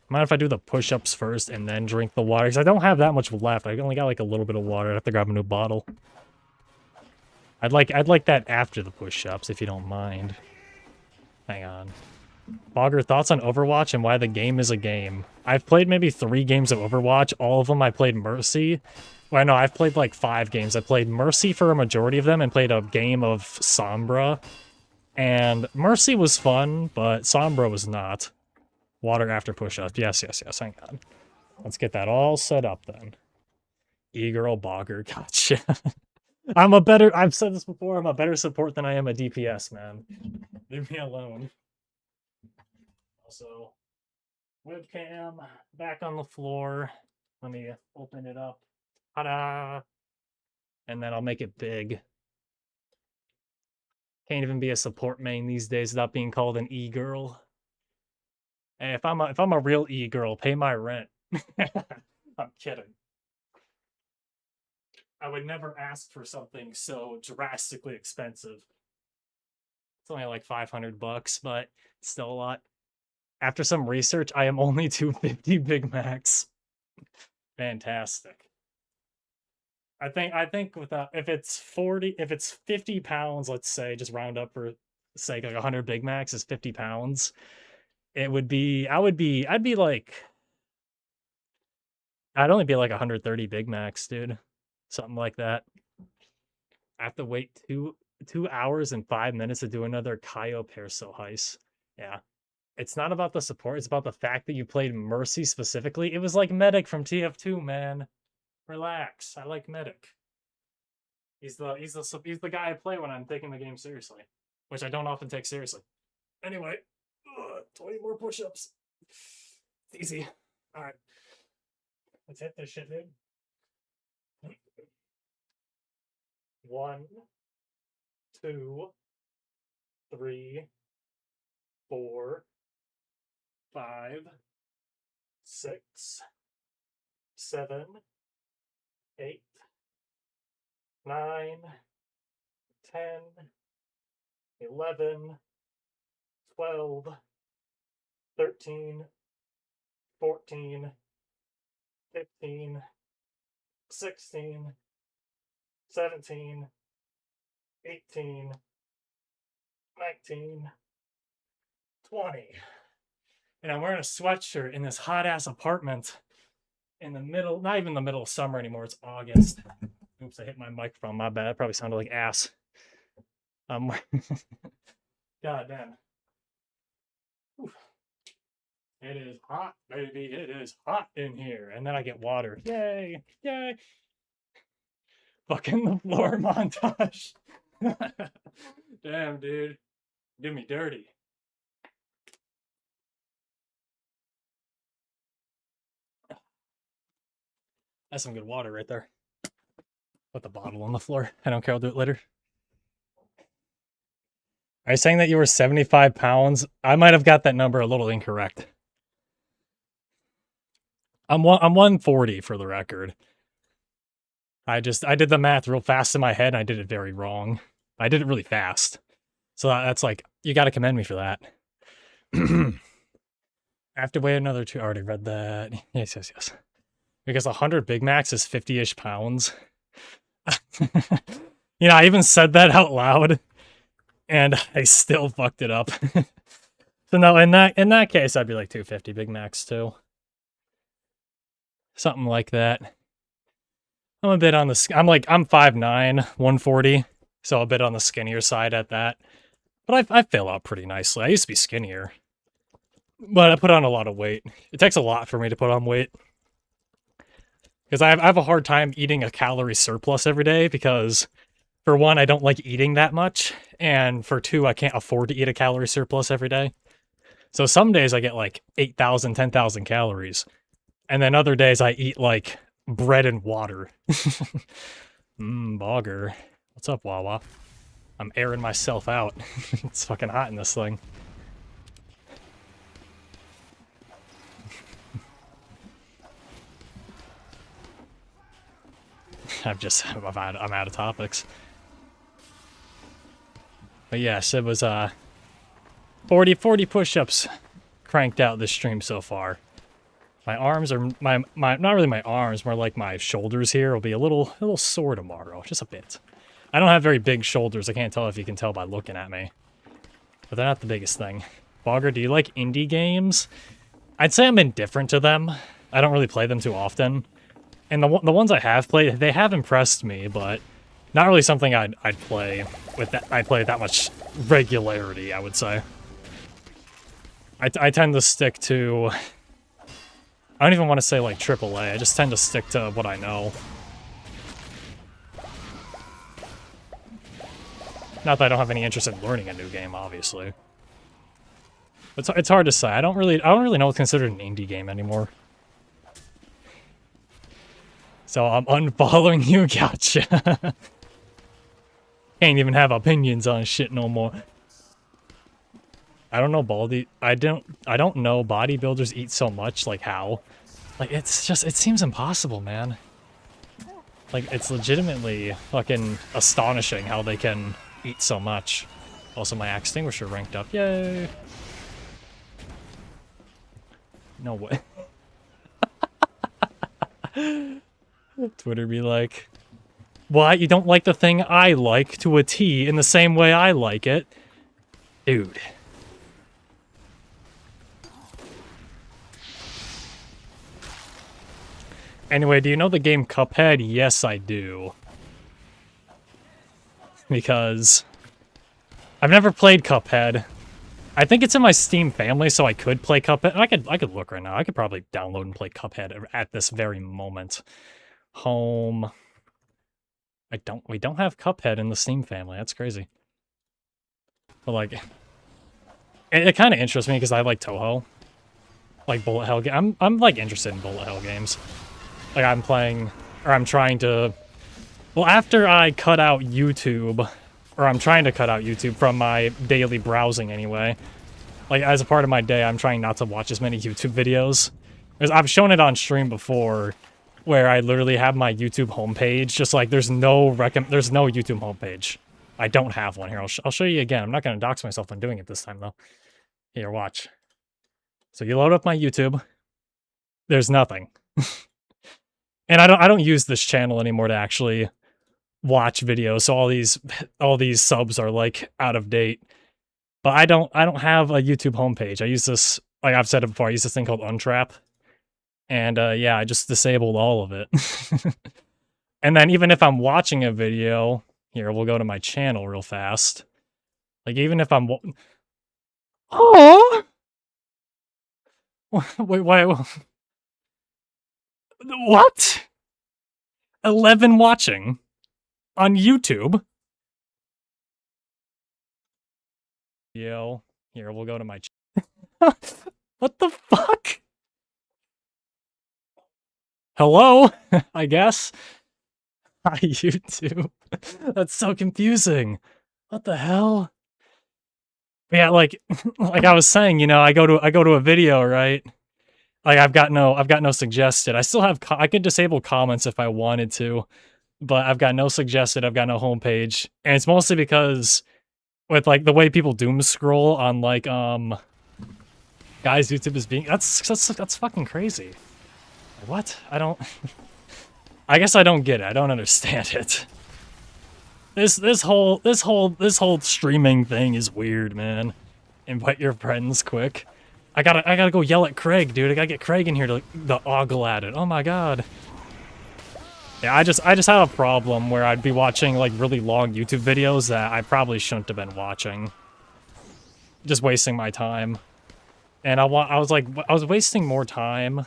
Mind if I do the push-ups first and then drink the water? Because I don't have that much left. I only got like a little bit of water. I have to grab a new bottle. I'd like that after the push-ups, if you don't mind. Hang on. Bogger, thoughts on Overwatch and why the game is a game? I've played maybe 3 games of Overwatch. All of them I played Mercy. Well, no, I've played like 5 games. I played Mercy for a majority of them and played a game of Sombra. And Mercy was fun, but Sombra was not. Water after push-ups. Yes. Hang on. Let's get that all set up then. E-girl, Bogger, gotcha. I've said this before, I'm a better support than I am a DPS, man. Leave me alone. Also, webcam back on the floor. Let me open it up. Ta-da! And then I'll make it big. Can't even be a support main these days without being called an e-girl. Hey, if I'm a real e-girl, pay my rent. I'm kidding. I would never ask for something so drastically expensive. It's only like $500, but it's still a lot. After some research, I am only 250 Big Macs. Fantastic. I think with that, if it's 50 pounds, let's say, just round up for sake, like 100 Big Macs is 50 pounds. It would be, I'd be like, I'd only be like 130 Big Macs, dude. Something like that. I have to wait 2 hours and 5 minutes to do another Kaio Perso heist. Yeah. It's not about the support, it's about the fact that you played Mercy specifically. It was like Medic from TF2, man. Relax. I like Medic. He's the guy I play when I'm taking the game seriously, which I don't often take seriously. Anyway, 20 more push-ups. It's easy. All right, let's hit this shit, dude. 1, 2, 3, 4, 5, 6, 7, 8, 9, 10, 11, 12, 13, 14, 15, 16, 17, 18, 19, 20. And I'm wearing a sweatshirt in this hot ass apartment in the middle, not even the middle of summer anymore. It's August. Oops, I hit my microphone. My bad. It probably sounded like ass. God damn. Oof. It is hot, baby. It is hot in here. And then I get water. Yay. Yay. Fucking the floor montage. Damn, dude. Do me dirty. That's some good water right there. Put the bottle on the floor. I don't care. I'll do it later. Are you saying that you were 75 pounds? I might have got that number a little incorrect. I'm 140 for the record. I did the math real fast in my head and I did it very wrong. I did it really fast. So that's like, you got to commend me for that. I have to wait another 2. I already read that. Yes. Because 100 Big Macs is 50-ish pounds. You know, I even said that out loud and I still fucked it up. So no, in that case, I'd be like 250 Big Macs too. Something like that. I'm a bit on the, I'm 5'9", 140. So a bit on the skinnier side at that. But I fill out pretty nicely. I used to be skinnier. But I put on a lot of weight. It takes a lot for me to put on weight. Because I have a hard time eating a calorie surplus every day because, for one, I don't like eating that much. And for two, I can't afford to eat a calorie surplus every day. So some days I get like 8,000, 10,000 calories. And then other days I eat like bread and water. Bogger. What's up, Wawa? I'm airing myself out. It's fucking hot in this thing. I'm out of topics. But yes, it was 40 push-ups cranked out this stream so far. My arms are my not really my arms, more like my shoulders here will be a little sore tomorrow, just a bit. I don't have very big shoulders. I can't tell if you can tell by looking at me. But they're not the biggest thing. Bogger, do you like indie games? I'd say I'm indifferent to them. I don't really play them too often. And the ones I have played, they have impressed me, but not really something I'd play with that. I play that much regularity, I would say. I tend to stick to, I don't even want to say like AAA. I just tend to stick to what I know. Not that I don't have any interest in learning a new game, obviously. It's hard to say. I don't really know what's considered an indie game anymore. So I'm unfollowing you, gotcha. Can't even have opinions on shit no more. I don't know I don't know bodybuilders eat so much, like how. Like it seems impossible, man. Like it's legitimately fucking astonishing how they can eat so much. Also my extinguisher ranked up, yay! No way. Twitter be like, what? You don't like the thing I like to a T in the same way I like it? Dude. Anyway, do you know the game Cuphead? Yes, I do. Because I've never played Cuphead. I think it's in my Steam family, so I could play Cuphead. I could look right now. I could probably download and play Cuphead at this very moment. Home. We don't have Cuphead in the Steam family. That's crazy. But like, it kind of interests me because I like Toho. Like bullet hell game. I'm like interested in bullet hell games. Like I'm playing, or I'm trying to. Well, after I cut out YouTube, or I'm trying to cut out YouTube from my daily browsing anyway. Like as a part of my day, I'm trying not to watch as many YouTube videos. Because I've shown it on stream before, where I literally have my YouTube homepage. Just like there's no YouTube homepage. I don't have one here. I'll show you again. I'm not gonna dox myself on doing it this time though. Here, watch. So you load up my YouTube. There's nothing. And I don't use this channel anymore to actually watch videos, so all these subs are like out of date. But I don't have a YouTube homepage. I use this, like I've said it before, I use this thing called Untrap. And yeah, I just disabled all of it. And then even if I'm watching a video, here, we'll go to my channel real fast. Like even if I'm oh! Wait, what? 11 watching on YouTube. Yo, here, we'll go to my what the fuck? Hello, I guess. Hi, YouTube. That's so confusing. What the hell? Yeah, like I was saying, you know, I go to a video, right? Like I've got no suggested. I still have I could disable comments if I wanted to, but I've got no suggested. I've got no homepage, and it's mostly because with like the way people doom scroll on like guys, YouTube is being that's fucking crazy. What? I don't. I guess I don't get it. I don't understand it. This whole streaming thing is weird, man. Invite your friends quick. I gotta go yell at Craig, dude. I gotta get Craig in here to ogle at it. Oh my god. Yeah, I just have a problem where I'd be watching like really long YouTube videos that I probably shouldn't have been watching. Just wasting my time. And I was wasting more time.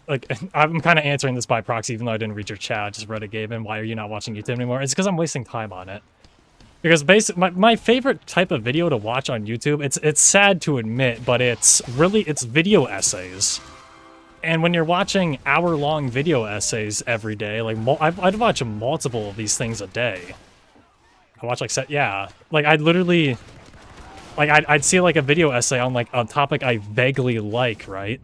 Like, I'm kind of answering this by proxy, even though I didn't read your chat. I just read it, Gaben. Why are you not watching YouTube anymore? It's because I'm wasting time on it. Because basically, my favorite type of video to watch on YouTube, it's sad to admit, but it's video essays. And when you're watching hour-long video essays every day, like, I'd watch multiple of these things a day. I watch, like, like, I'd literally, like, I'd see, like, a video essay on, like, a topic I vaguely like, right?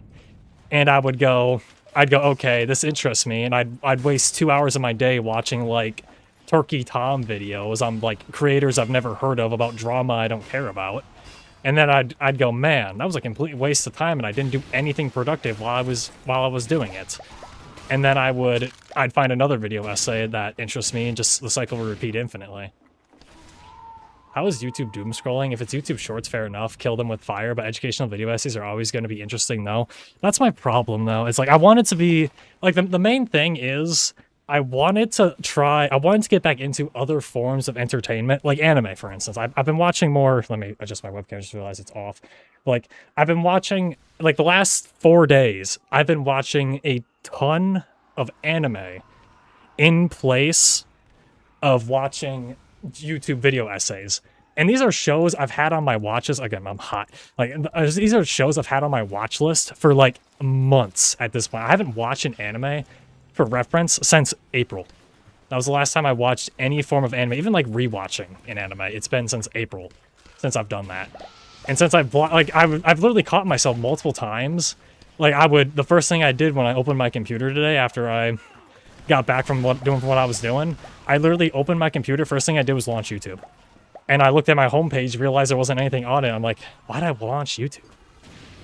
And I'd go, okay, this interests me, and I'd waste 2 hours of my day watching, like, Turkey Tom videos on, like, creators I've never heard of about drama I don't care about. And then I'd go, man, that was a complete waste of time, and I didn't do anything productive while I was doing it. And then I'd find another video essay that interests me, and just the cycle would repeat infinitely. How is YouTube doom scrolling? If it's YouTube Shorts, fair enough. Kill them with fire, but educational video essays are always going to be interesting, though. That's my problem, though. It's like, I want it to be... Like, the main thing is, I wanted to get back into other forms of entertainment, like anime, for instance. I've been watching more... Let me adjust my webcam, just realize it's off. Like, I've been watching... Like, the last 4 days, I've been watching a ton of anime in place of watching YouTube video essays. And these are shows I've had on my watches. Again, I'm hot. Like, these are shows I've had on my watch list for like months at this point. I haven't watched an anime for reference since April. That was the last time I watched any form of anime, even like rewatching an anime. It's been since April since I've done that. And since I've literally caught myself multiple times. Like, the first thing I did when I opened my computer today after I got back from what I was doing, I literally opened my computer. First thing I did was launch YouTube. And I looked at my homepage, realized there wasn't anything on it. I'm like, why'd I launch YouTube?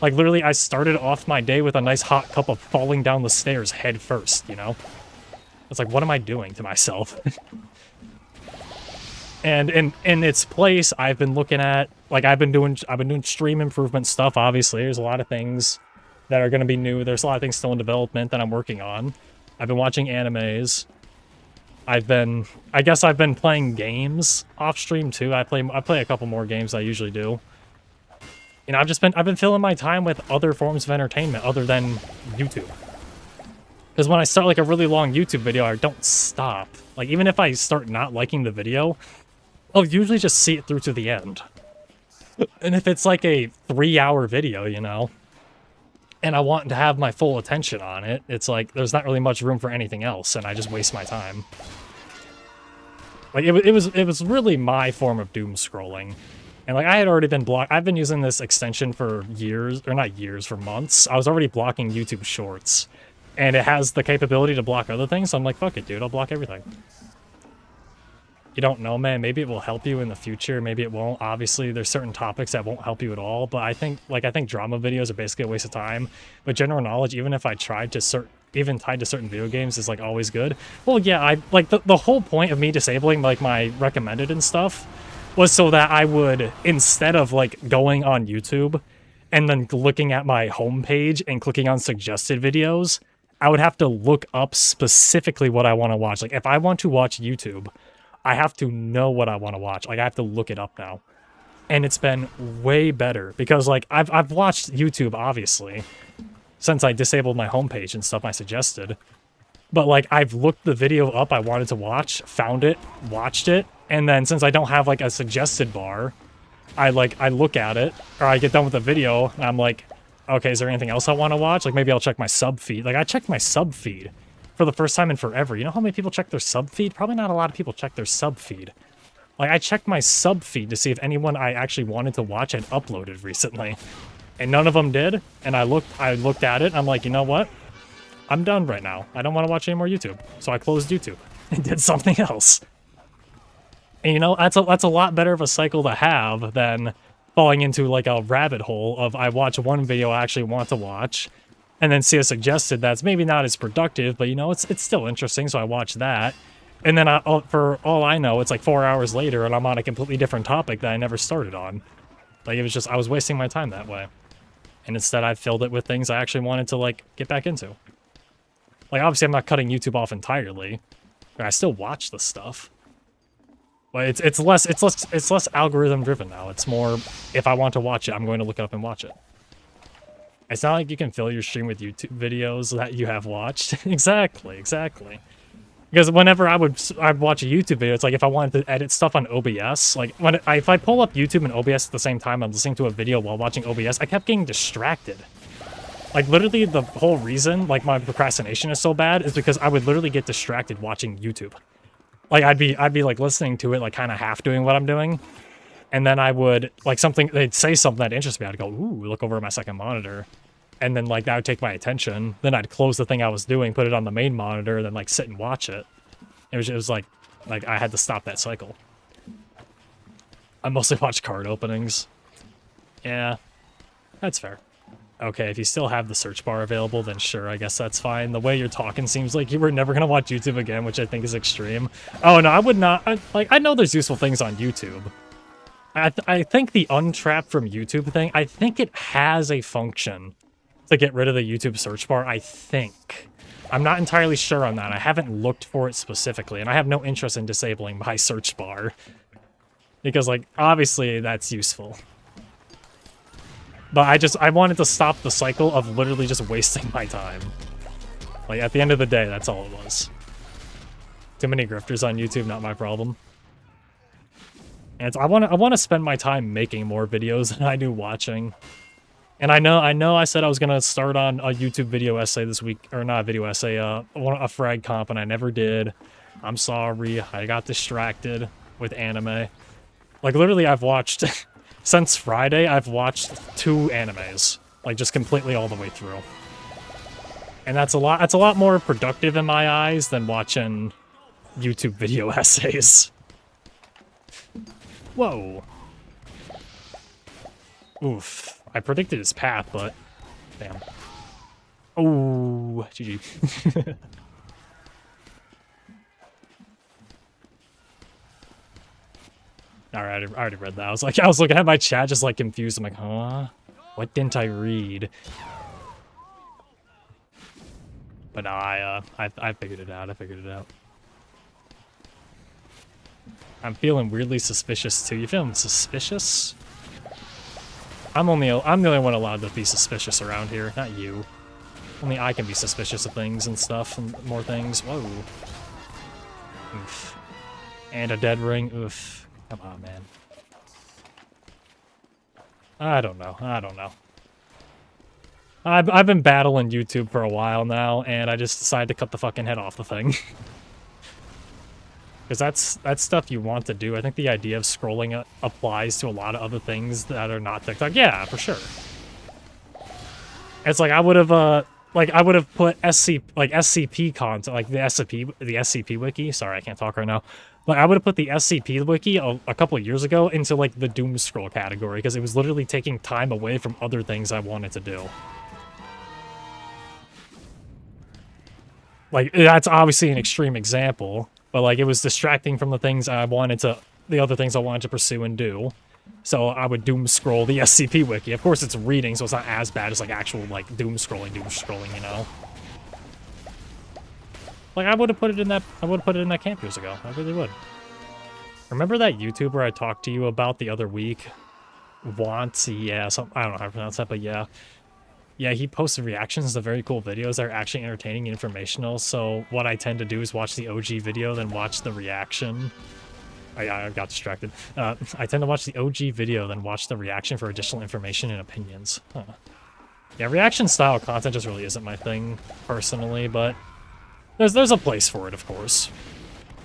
Like, literally, I started off my day with a nice hot cup of falling down the stairs head first, you know? It's like, what am I doing to myself? And in its place, I've been looking at, like, I've been doing stream improvement stuff, obviously. There's a lot of things that are going to be new. There's a lot of things still in development that I'm working on. I've been watching animes. I guess I've been playing games off stream too. I play a couple more games than I usually do. You know, I've been filling my time with other forms of entertainment other than YouTube. Because when I start like a really long YouTube video, I don't stop. Like, even if I start not liking the video, I'll usually just see it through to the end. And if it's like a 3-hour video, you know, and I want to have my full attention on it, it's like there's not really much room for anything else, and I just waste my time. Like, it was really my form of doom scrolling. And like, I had already been I've been using this extension for years, or not years, for months. I was already blocking YouTube Shorts. And it has the capability to block other things, so I'm like, fuck it, dude, I'll block everything. You don't know, man. Maybe it will help you in the future. Maybe it won't. Obviously, there's certain topics that won't help you at all. But I think drama videos are basically a waste of time. But general knowledge, even if I tried to even tied to certain video games, is like always good. Well, yeah, I like the whole point of me disabling like my recommended and stuff was so that I would, instead of like going on YouTube and then looking at my homepage and clicking on suggested videos, I would have to look up specifically what I want to watch. Like, if I want to watch YouTube, I have to know what I want to watch. Like, I have to look it up now. And it's been way better because, like, I've watched YouTube, obviously, since I disabled my homepage and stuff I suggested. But, like, I've looked the video up I wanted to watch, found it, watched it, and then since I don't have, like, a suggested bar, I look at it, or I get done with the video, and I'm like, okay, is there anything else I want to watch? Like, maybe I'll check my sub feed. Like, I checked my sub feed for the first time in forever. You know how many people check their sub feed? Probably not a lot of people check their sub feed. Like, I checked my sub feed to see if anyone I actually wanted to watch had uploaded recently. And none of them did. And I looked at it, and I'm like, you know what? I'm done right now. I don't want to watch any more YouTube. So I closed YouTube and did something else. And you know, that's a lot better of a cycle to have than falling into like a rabbit hole of I watch one video I actually want to watch, and then see a suggested that's maybe not as productive, but you know, it's still interesting, so I watch that. And then for all I know, it's like 4 hours later and I'm on a completely different topic that I never started on. Like, it was just, I was wasting my time that way. And instead I filled it with things I actually wanted to like get back into. Like, obviously I'm not cutting YouTube off entirely, but I still watch the stuff. But it's less algorithm driven now. It's more, if I want to watch it, I'm going to look it up and watch it. It's not like you can fill your stream with YouTube videos that you have watched. Exactly. Because whenever I'd watch a YouTube video, it's like if I wanted to edit stuff on OBS, like if I pull up YouTube and OBS at the same time I'm listening to a video while watching OBS, I kept getting distracted. Like, literally the whole reason like my procrastination is so bad is because I would literally get distracted watching YouTube. Like, I'd be like listening to it, like kind of half doing what I'm doing. And then I would, like, they'd say something that interests me. I'd go, ooh, look over at my second monitor. And then, like, that would take my attention. Then I'd close the thing I was doing, put it on the main monitor, then, like, sit and watch it. It was like I had to stop that cycle. I mostly watch card openings. Yeah, that's fair. Okay, if you still have the search bar available, then sure, I guess that's fine. The way you're talking seems like you were never going to watch YouTube again, which I think is extreme. Oh, no, I would not. I know there's useful things on YouTube. I think the untrapped from YouTube thing, I think it has a function to get rid of the YouTube search bar, I think. I'm not entirely sure on that. I haven't looked for it specifically, and I have no interest in disabling my search bar. Because, like, obviously that's useful. But I wanted to stop the cycle of literally just wasting my time. Like, at the end of the day, that's all it was. Too many grifters on YouTube, not my problem. And I want to spend my time making more videos than I do watching. And I know I said I was going to start on a YouTube video essay this week, or not a video essay, a frag comp, and I never did. I'm sorry, I got distracted with anime. Like, literally, I've watched... Since Friday, I've watched 2 animes, like, just completely all the way through. And that's a lot more productive in my eyes than watching YouTube video essays. Whoa. Oof. I predicted his path, but damn. Oh, GG. Alright, I already read that. I was looking at my chat just like confused. I'm like, huh? What didn't I read? But no, I figured it out. I figured it out. I'm feeling weirdly suspicious too. You feeling suspicious? I'm the only one allowed to be suspicious around here, not you. Only I can be suspicious of things and stuff and more things. Whoa. Oof. And a dead ring. Oof. Come on, man. I don't know. I don't know. I've been battling YouTube for a while now, and I just decided to cut the fucking head off the thing. Because that's stuff you want to do. I think the idea of scrolling applies to a lot of other things that are not TikTok. Yeah, for sure. It's like I would have put SCP content, like the SCP wiki. Sorry, I can't talk right now. Like I would have put the SCP wiki a couple of years ago into like the doom scroll category because it was literally taking time away from other things I wanted to do. Like that's obviously an extreme example, but like it was distracting from the other things I wanted to pursue and do. So I would doom scroll the SCP wiki. Of course, it's reading, so it's not as bad as like actual like doom scrolling, you know. Like I would have put it in that. I would have put it in that camp years ago. I really would. Remember that YouTuber I talked to you about the other week? Yeah, I don't know how to pronounce that, but yeah. Yeah, he posted reactions to very cool videos that are actually entertaining and informational. So what I tend to do is watch the OG video, then watch the reaction. I got distracted. I tend to watch the OG video, then watch the reaction for additional information and opinions. Huh. Yeah, reaction style content just really isn't my thing, personally, but there's a place for it, of course.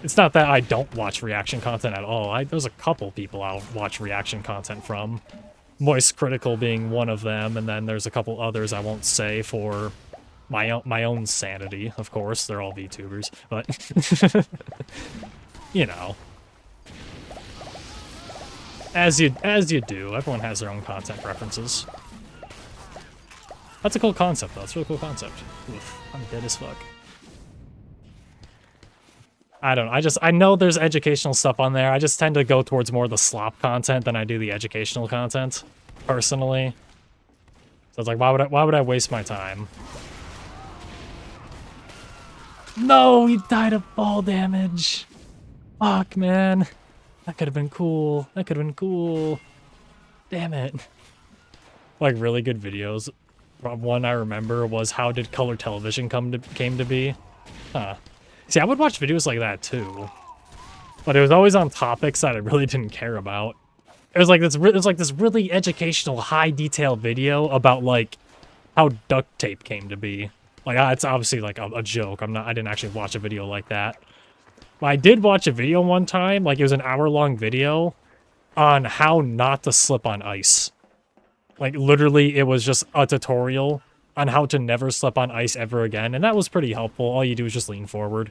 It's not that I don't watch reaction content at all. There's a couple people I'll watch reaction content from. Moist Critical being one of them, and then there's a couple others I won't say for my own sanity, of course. They're all VTubers, but you know. As you do, everyone has their own content preferences. That's a cool concept, though. It's a really cool concept. Oof, I'm dead as fuck. I don't know. I know there's educational stuff on there. I just tend to go towards more of the slop content than I do the educational content, personally. So it's like, why would I waste my time? No, he died of fall damage. Fuck, man. That could have been cool. That could have been cool. Damn it. Like, really good videos. One I remember was how did color television came to be? Huh. See, I would watch videos like that, too. But it was always on topics that I really didn't care about. It was like this really educational, high-detail video about, like, how duct tape came to be. Like, it's obviously, like, a joke. I didn't actually watch a video like that. But I did watch a video one time, like it was an hour-long video, on how not to slip on ice. Like, literally, it was just a tutorial on how to never slip on ice ever again, and that was pretty helpful. All you do is just lean forward.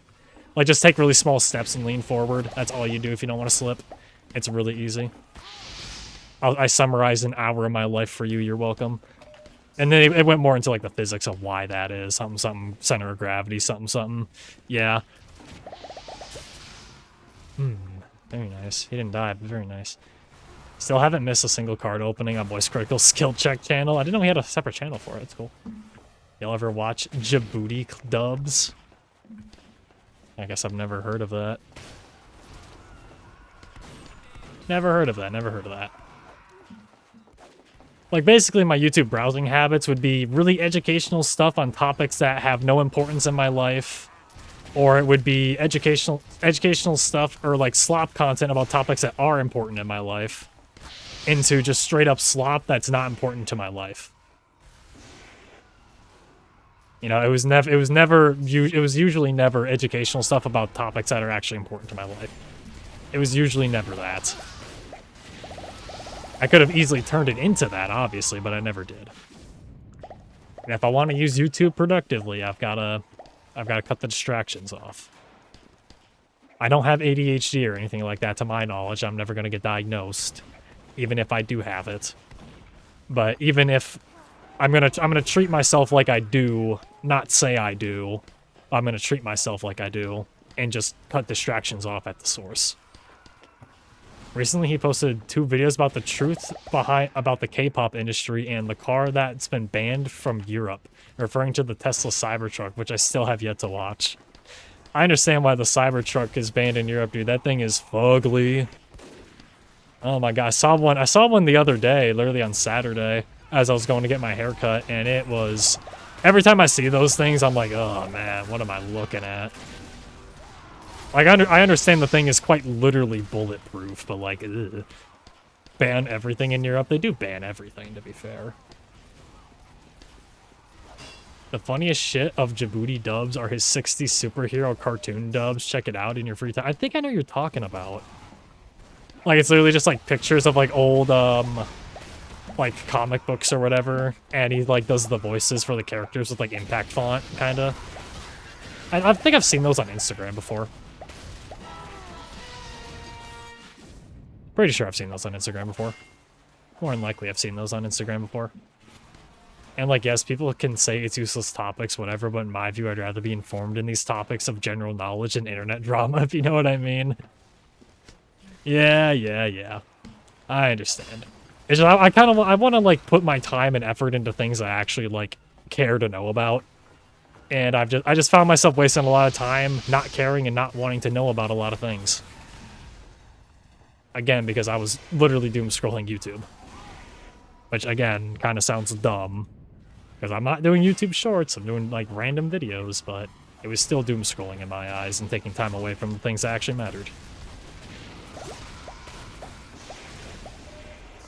Like, just take really small steps and lean forward. That's all you do if you don't want to slip. It's really easy. I summarized an hour of my life for you, you're welcome. And then it went more into, like, the physics of why that is. Something, center of gravity, something. Yeah. Very nice. He didn't die, but very nice. Still haven't missed a single card opening on Voice Critical Skill Check channel. I didn't know he had a separate channel for it. It's cool. Y'all ever watch Djibouti dubs? I guess I've never heard of that. Never heard of that. Like, basically, my YouTube browsing habits would be really educational stuff on topics that have no importance in my life. Or it would be educational stuff or, like, slop content about topics that are important in my life. Into just straight up slop that's not important to my life. You know, it was usually never educational stuff about topics that are actually important to my life. It was usually never that. I could have easily turned it into that, obviously, but I never did. And if I want to use YouTube productively, I've got to cut the distractions off. I don't have ADHD or anything like that, to my knowledge. I'm never going to get diagnosed, even if I do have it. But even if I'm gonna treat myself like I do, not say I do. I'm gonna treat myself like I do, and just cut distractions off at the source. Recently, he posted 2 videos about the truth about the K-pop industry and the car that's been banned from Europe, referring to the Tesla Cybertruck, which I still have yet to watch. I understand why the Cybertruck is banned in Europe, dude. That thing is fugly. Oh my god, I saw one the other day, literally on Saturday, as I was going to get my hair cut, and it was... Every time I see those things, I'm like, oh man, what am I looking at? Like, I understand the thing is quite literally bulletproof, but like, ugh. Ban everything in Europe? They do ban everything, to be fair. The funniest shit of Djibouti dubs are his 60s superhero cartoon dubs. Check it out in your free time. I think I know what you're talking about. Like, it's literally just like pictures of like old, like comic books or whatever, and he like does the voices for the characters with like impact font, kinda. I think I've seen those on Instagram before. Pretty sure I've seen those on Instagram before. More than likely I've seen those on Instagram before. And like, yes, people can say it's useless topics, whatever, but in my view, I'd rather be informed in these topics of general knowledge and internet drama, if you know what I mean. Yeah. I understand. It's just, I want to like put my time and effort into things I actually like care to know about. And I just found myself wasting a lot of time not caring and not wanting to know about a lot of things. Again, because I was literally doom scrolling YouTube. Which, again, kind of sounds dumb. Because I'm not doing YouTube shorts, I'm doing, like, random videos, but it was still doom scrolling in my eyes and taking time away from the things that actually mattered.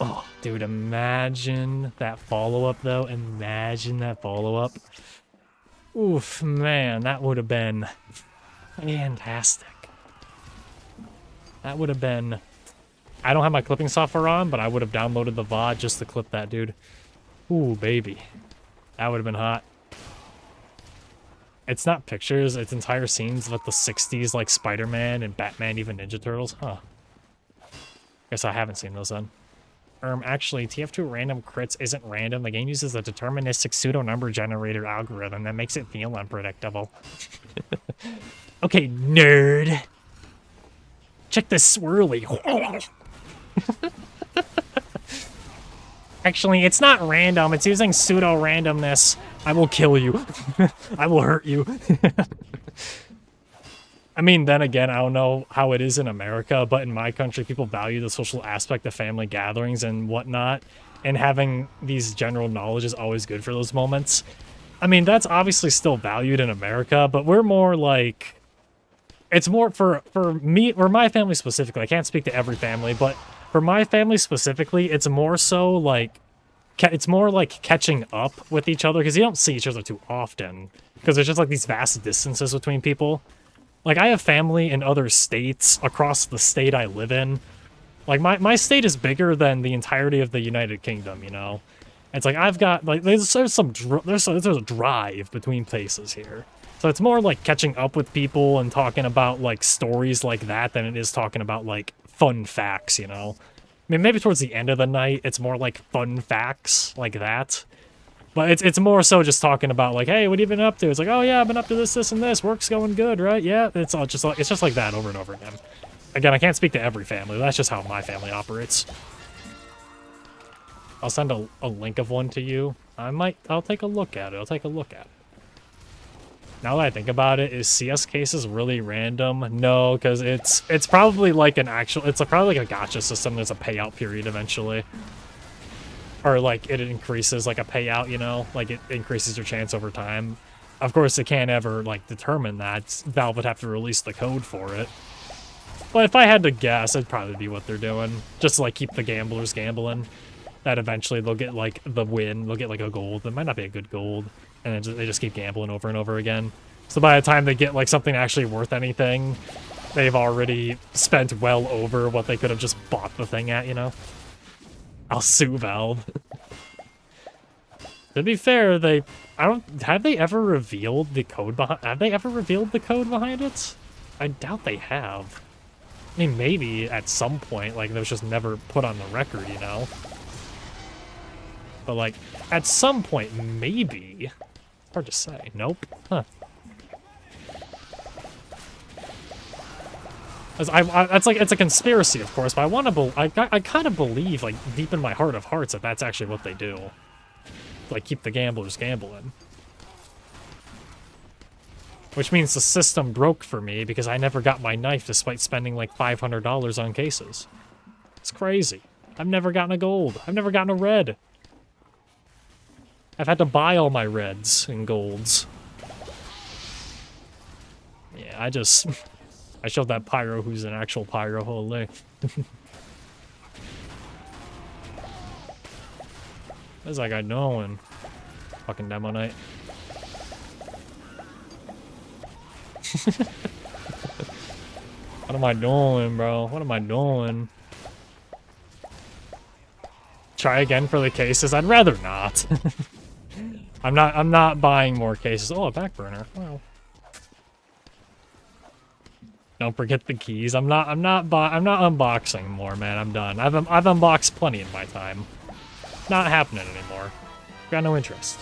Oh, dude, imagine that follow-up, though. Imagine that follow-up. Oof, man, that would have been fantastic. That would have been... I don't have my clipping software on, but I would have downloaded the VOD just to clip that, dude. Ooh, baby. That would have been hot. It's not pictures, it's entire scenes with the 60s, like Spider-Man and Batman, even Ninja Turtles. Huh. Guess I haven't seen those then. Actually, TF2 random crits isn't random. The game uses a deterministic pseudo-number generator algorithm that makes it feel unpredictable. Okay, nerd. Check this swirly. Actually, it's not random. It's using pseudo-randomness. I will kill you. I will hurt you. I mean, then again, I don't know how it is in America, but in my country, people value the social aspect of family gatherings and whatnot, and having these general knowledge is always good for those moments. I mean, that's obviously still valued in America, but we're more like... It's more for me, or my family specifically. I can't speak to every family, but for my family specifically, it's more so like... It's more like catching up with each other, because you don't see each other too often, because there's just like these vast distances between people. Like, I have family in other states across the state I live in. Like, my state is bigger than the entirety of the United Kingdom, you know? It's like, I've got, like, there's a drive between places here. So it's more like catching up with people and talking about, like, stories like that than it is talking about, like, fun facts, you know? I mean, maybe towards the end of the night, it's more like fun facts like that. But it's more so just talking about, like, hey, what have you been up to? It's like, oh yeah, I've been up to this, this, and this. Work's going good, right? Yeah, it's just like that over and over again. Again, I can't speak to every family. That's just how my family operates. I'll send a link of one to you. I'll take a look at it. Now that I think about it, is CS cases really random? No, because it's probably like it's probably like a gacha system. There's a payout period eventually. Or, like, it increases, like, a payout, you know? Like, it increases your chance over time. Of course, it can't ever, like, determine that. Valve would have to release the code for it. But if I had to guess, it'd probably be what they're doing. Just to, like, keep the gamblers gambling. That eventually they'll get, like, the win. They'll get, like, a gold. It might not be a good gold. And then they just keep gambling over and over again. So by the time they get, like, something actually worth anything, they've already spent well over what they could have just bought the thing at, you know? I'll sue Valve. To be fair, have they ever revealed the code behind it? I doubt they have. I mean, maybe at some point, like, it was just never put on the record, you know? But, like, at some point, maybe. Hard to say. Nope. Huh. It's like, it's a conspiracy, of course, but I want to I kind of believe, like, deep in my heart of hearts that that's actually what they do. Like, keep the gamblers gambling. Which means the system broke for me because I never got my knife despite spending like $500 on cases. It's crazy. I've never gotten a gold. I've never gotten a red. I've had to buy all my reds and golds. Yeah, I showed that pyro who's an actual pyro. Holy. What's that guy doing? Fucking demo night. What am I doing, bro? What am I doing? Try again for the cases? I'd rather not. I'm not buying more cases. Oh, a back burner. Wow. Don't forget the keys. I'm not unboxing more, man. I'm done. I've unboxed plenty in my time. Not happening anymore. Got no interest.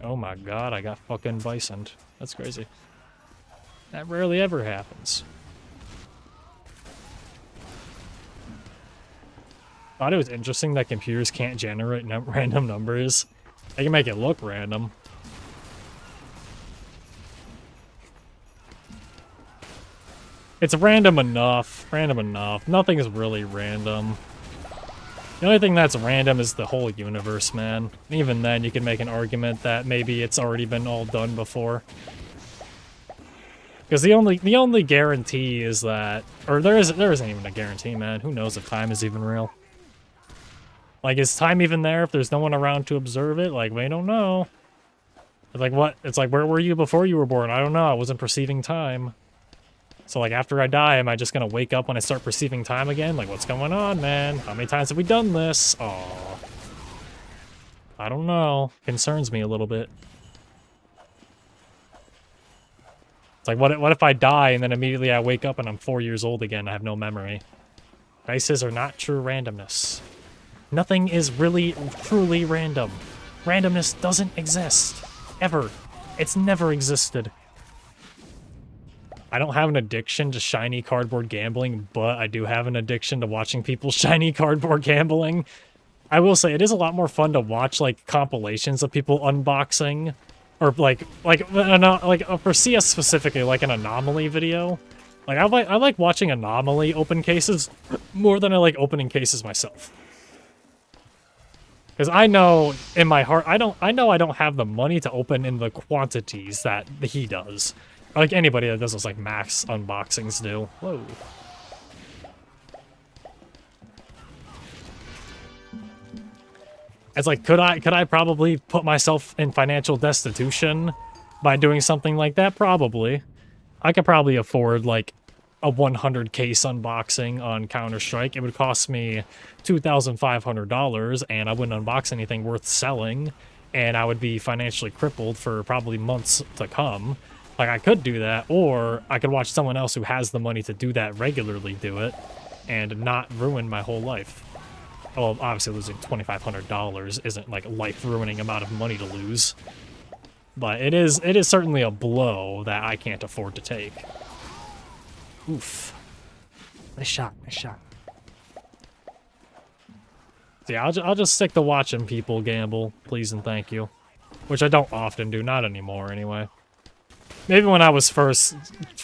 Oh my god, I got fucking bisoned. That's crazy. That rarely ever happens. Thought it was interesting that computers can't generate random numbers. They can make it look random. It's random enough. Random enough. Nothing is really random. The only thing that's random is the whole universe, man. And even then, you can make an argument that maybe it's already been all done before. Because the only guarantee is that, or there isn't even a guarantee, man. Who knows if time is even real? Like, is time even there if there's no one around to observe it? Like, we don't know. It's like, what? It's like, where were you before you were born? I don't know. I wasn't perceiving time. So, like, after I die, am I just gonna wake up when I start perceiving time again? Like, what's going on, man? How many times have we done this? Aw. I don't know. Concerns me a little bit. It's like, what if I die and then immediately I wake up and I'm 4 years old again? I have no memory. Dices are not true randomness. Nothing is really, truly random. Randomness doesn't exist. Ever. It's never existed. I don't have an addiction to shiny cardboard gambling, but I do have an addiction to watching people shiny cardboard gambling. I will say, it is a lot more fun to watch, like, compilations of people unboxing. Or, for CS specifically, like an anomaly video. Like, I like watching anomaly open cases more than I like opening cases myself. Because I know in my heart, I know I don't have the money to open in the quantities that he does. Like anybody that does those like max unboxings do. Whoa. It's like, could I probably put myself in financial destitution by doing something like that? Probably. I could probably afford like a 100 case unboxing on Counter-Strike. It would cost me $2,500 and I wouldn't unbox anything worth selling and I would be financially crippled for probably months to come. Like, I could do that, or I could watch someone else who has the money to do that regularly do it and not ruin my whole life. Well, obviously losing $2,500 isn't like a life-ruining amount of money to lose. But it is certainly a blow that I can't afford to take. Oof. Nice shot, nice shot. So yeah, I'll just stick to watching people gamble, please and thank you. Which I don't often do, not anymore anyway. Maybe when I was first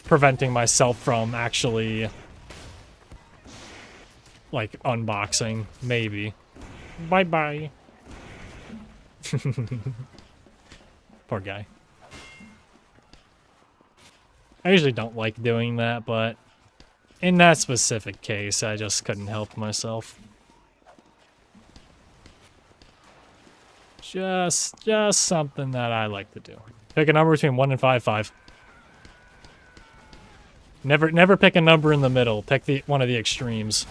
preventing myself from actually, like, unboxing. Maybe. Bye-bye. Poor guy. I usually don't like doing that, but in that specific case, I just couldn't help myself. Just something that I like to do. Pick a number between 1 and 5. Never pick a number in the middle. Pick one of the extremes.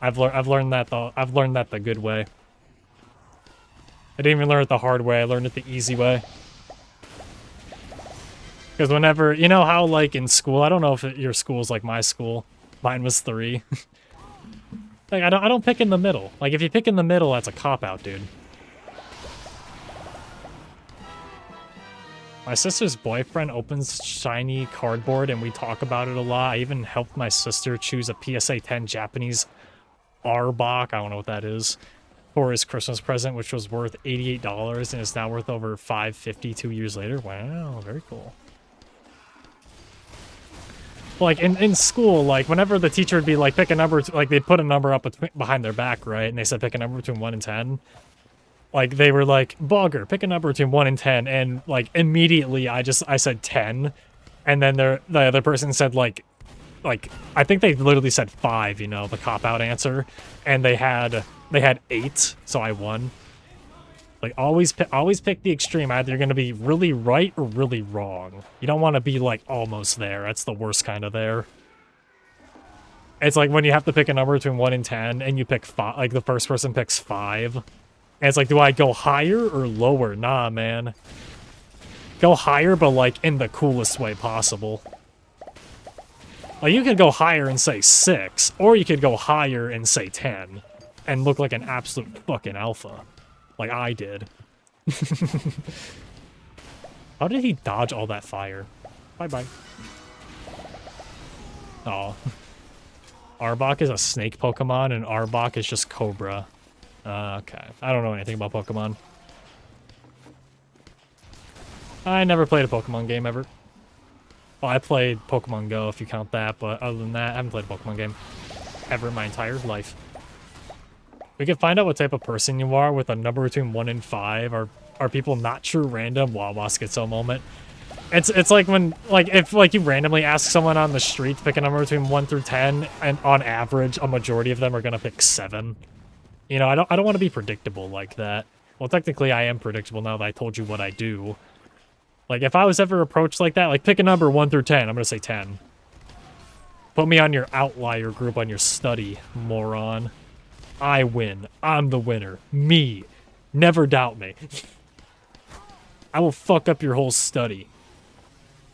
I've learned that the good way. I didn't even learn it the hard way. I learned it the easy way. Because whenever, you know how like in school, I don't know if your school's like my school. Mine was 3. Like I don't pick in the middle. Like if you pick in the middle, that's a cop out, dude. My sister's boyfriend opens shiny cardboard and we talk about it a lot. I even helped my sister choose a PSA 10 Japanese Arbok, I don't know what that is, for his Christmas present, which was worth $88 and is now worth over $550 2 years later. Wow, very cool. Like in school, like whenever the teacher would be like, pick a number, like they'd put a number up behind their back, right? And they said pick a number between 1 and 10. Like they were like, Bugger, pick a number between 1 and 10. And like immediately I said 10. And then the other person said like I think they literally said 5, you know, the cop-out answer. And they had 8, so I won. Like always pick the extreme. Either you're gonna be really right or really wrong. You don't want to be like almost there. That's the worst kind of there. It's like when you have to pick a number between 1 and 10 and you pick 5, like the first person picks 5. And it's like, do I go higher or lower? Nah, man. Go higher, but like in the coolest way possible. Like you could go higher and say 6, or you could go higher and say 10 and look like an absolute fucking alpha. Like I did. How did he dodge all that fire? Bye-bye. Oh. Arbok is a snake Pokemon, and Arbok is just Cobra. Okay. I don't know anything about Pokemon. I never played a Pokemon game ever. Well, I played Pokemon Go, if you count that, but other than that, I haven't played a Pokemon game ever in my entire life. We can find out what type of person you are with a number between 1 and 5. Are people not true random? Wawa Schizo moment. It's like when, like, if, like, you randomly ask someone on the street to pick a number between 1 through 10, and on average, a majority of them are gonna pick 7. You know, I don't want to be predictable like that. Well, technically, I am predictable now that I told you what I do. Like, if I was ever approached like that, like, pick a number 1 through 10, I'm gonna say 10. Put me on your outlier group on your study, moron. I win. I'm the winner. Me. Never doubt me. I will fuck up your whole study.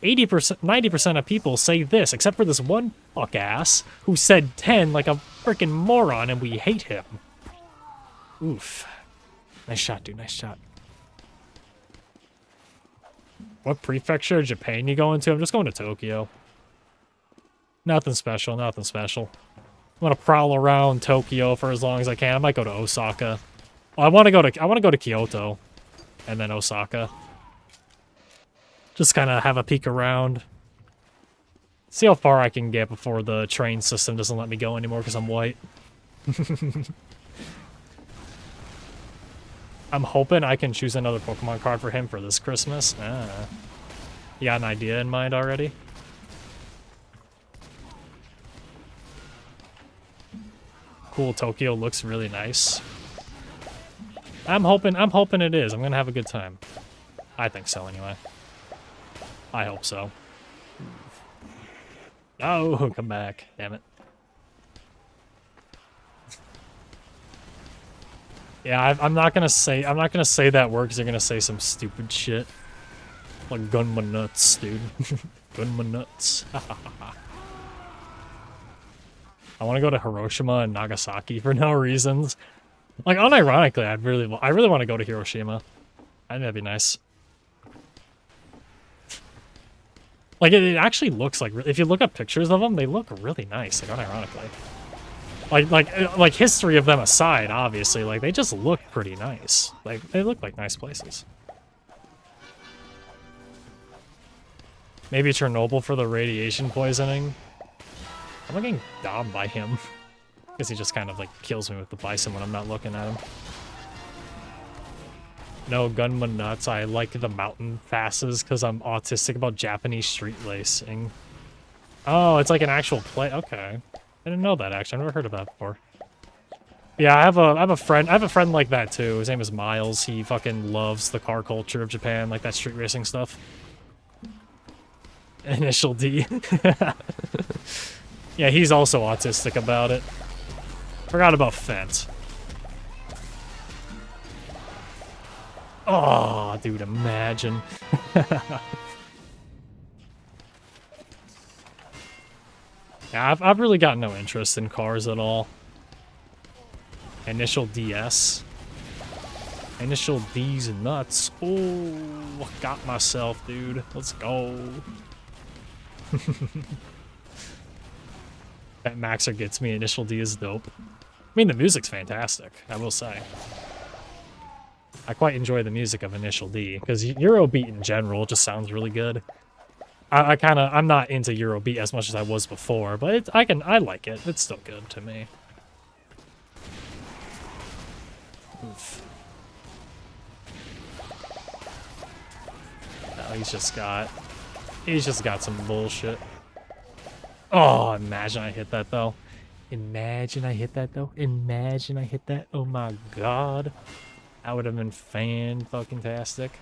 80%, 90% of people say this, except for this one fuck ass who said 10 like a freaking moron, and we hate him. Oof. Nice shot, dude. Nice shot. What prefecture of Japan you going to? I'm just going to Tokyo. Nothing special, nothing special. I'm gonna prowl around Tokyo for as long as I can. I might go to Osaka. Well, I want to go to Kyoto, and then Osaka. Just kind of have a peek around. See how far I can get before the train system doesn't let me go anymore because I'm white. I'm hoping I can choose another Pokemon card for him for this Christmas. You got an idea in mind already? Cool, Tokyo looks really nice. I'm hoping it is. I'm gonna have a good time. I think so anyway. I hope so. Oh, come back. Damn it. Yeah, I'm not gonna say that word because you're gonna say some stupid shit. Like gun my nuts, dude. Gun my nuts. I want to go to Hiroshima and Nagasaki for no reasons. Like, unironically, I really want to go to Hiroshima. I think that'd be nice. Like, it actually looks like, if you look up pictures of them, they look really nice, like, unironically. Like history of them aside, obviously, like, they just look pretty nice. Like, they look like nice places. Maybe Chernobyl for the radiation poisoning. I'm not getting domed by him. Because he just kind of, like, kills me with the bison when I'm not looking at him. No, gunman nuts. I like the mountain passes because I'm autistic about Japanese street racing. Oh, it's like an actual play. Okay. I didn't know that, actually. I've never heard of that before. Yeah, I have a friend like that, too. His name is Miles. He fucking loves the car culture of Japan, like that street racing stuff. Initial D. Yeah, he's also autistic about it. Forgot about Fent. Oh, dude, imagine. Yeah, I've really got no interest in cars at all. Initial DS. Initial D's nuts. Oh, got myself, dude. Let's go. That Maxer gets me. Initial D is dope. I mean, the music's fantastic, I will say. I quite enjoy the music of Initial D, because Eurobeat in general just sounds really good. I'm not into Eurobeat as much as I was before, but I like it. It's still good to me. Oof. No, he's just got some bullshit. Oh, imagine I hit that though. Imagine I hit that though. Imagine I hit that. Oh my god. That would have been fan-fucking-tastic.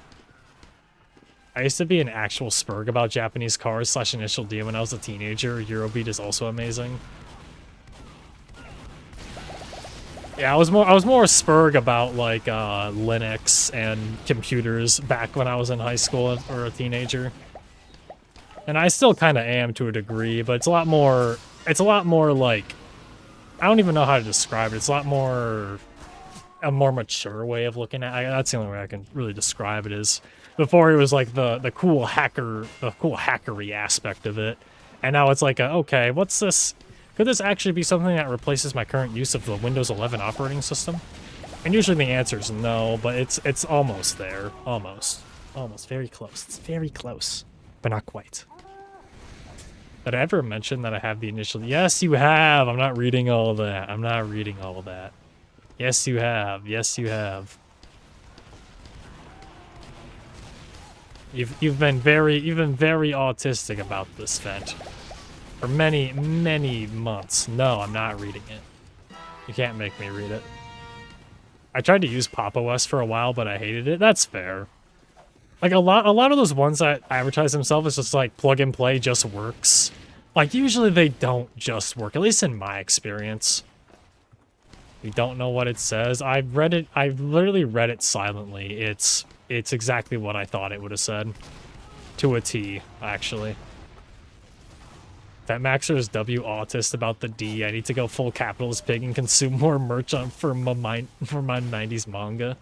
I used to be an actual spurg about Japanese cars / Initial D when I was a teenager. Eurobeat is also amazing. Yeah, I was more a spurg about like Linux and computers back when I was in high school or a teenager. And I still kind of am to a degree, but it's a lot more like, I don't even know how to describe it. It's a more mature way of looking at it. That's the only way I can really describe it. Is before it was like the cool hackery aspect of it, and now it's like okay, what's this? Could this actually be something that replaces my current use of the Windows 11 operating system? And usually the answer is no, but it's almost there, almost very close. It's very close, but not quite. Did I ever mention that I have the initial? Yes, you have. I'm not reading all of that. I'm not reading all of that. Yes, you have. Yes, you have. You've been very autistic about this vent for many months. No, I'm not reading it. You can't make me read it. I tried to use Pop! OS for a while, but I hated it. That's fair. Like a lot of those ones that advertise themselves as just like plug and play just works. Like usually they don't just work, at least in my experience. You don't know what it says. I've literally read it silently. It's exactly what I thought it would have said. To a T, actually. That Maxer is W autist about the D. I need to go full capitalist pig and consume more merch for my 90s manga.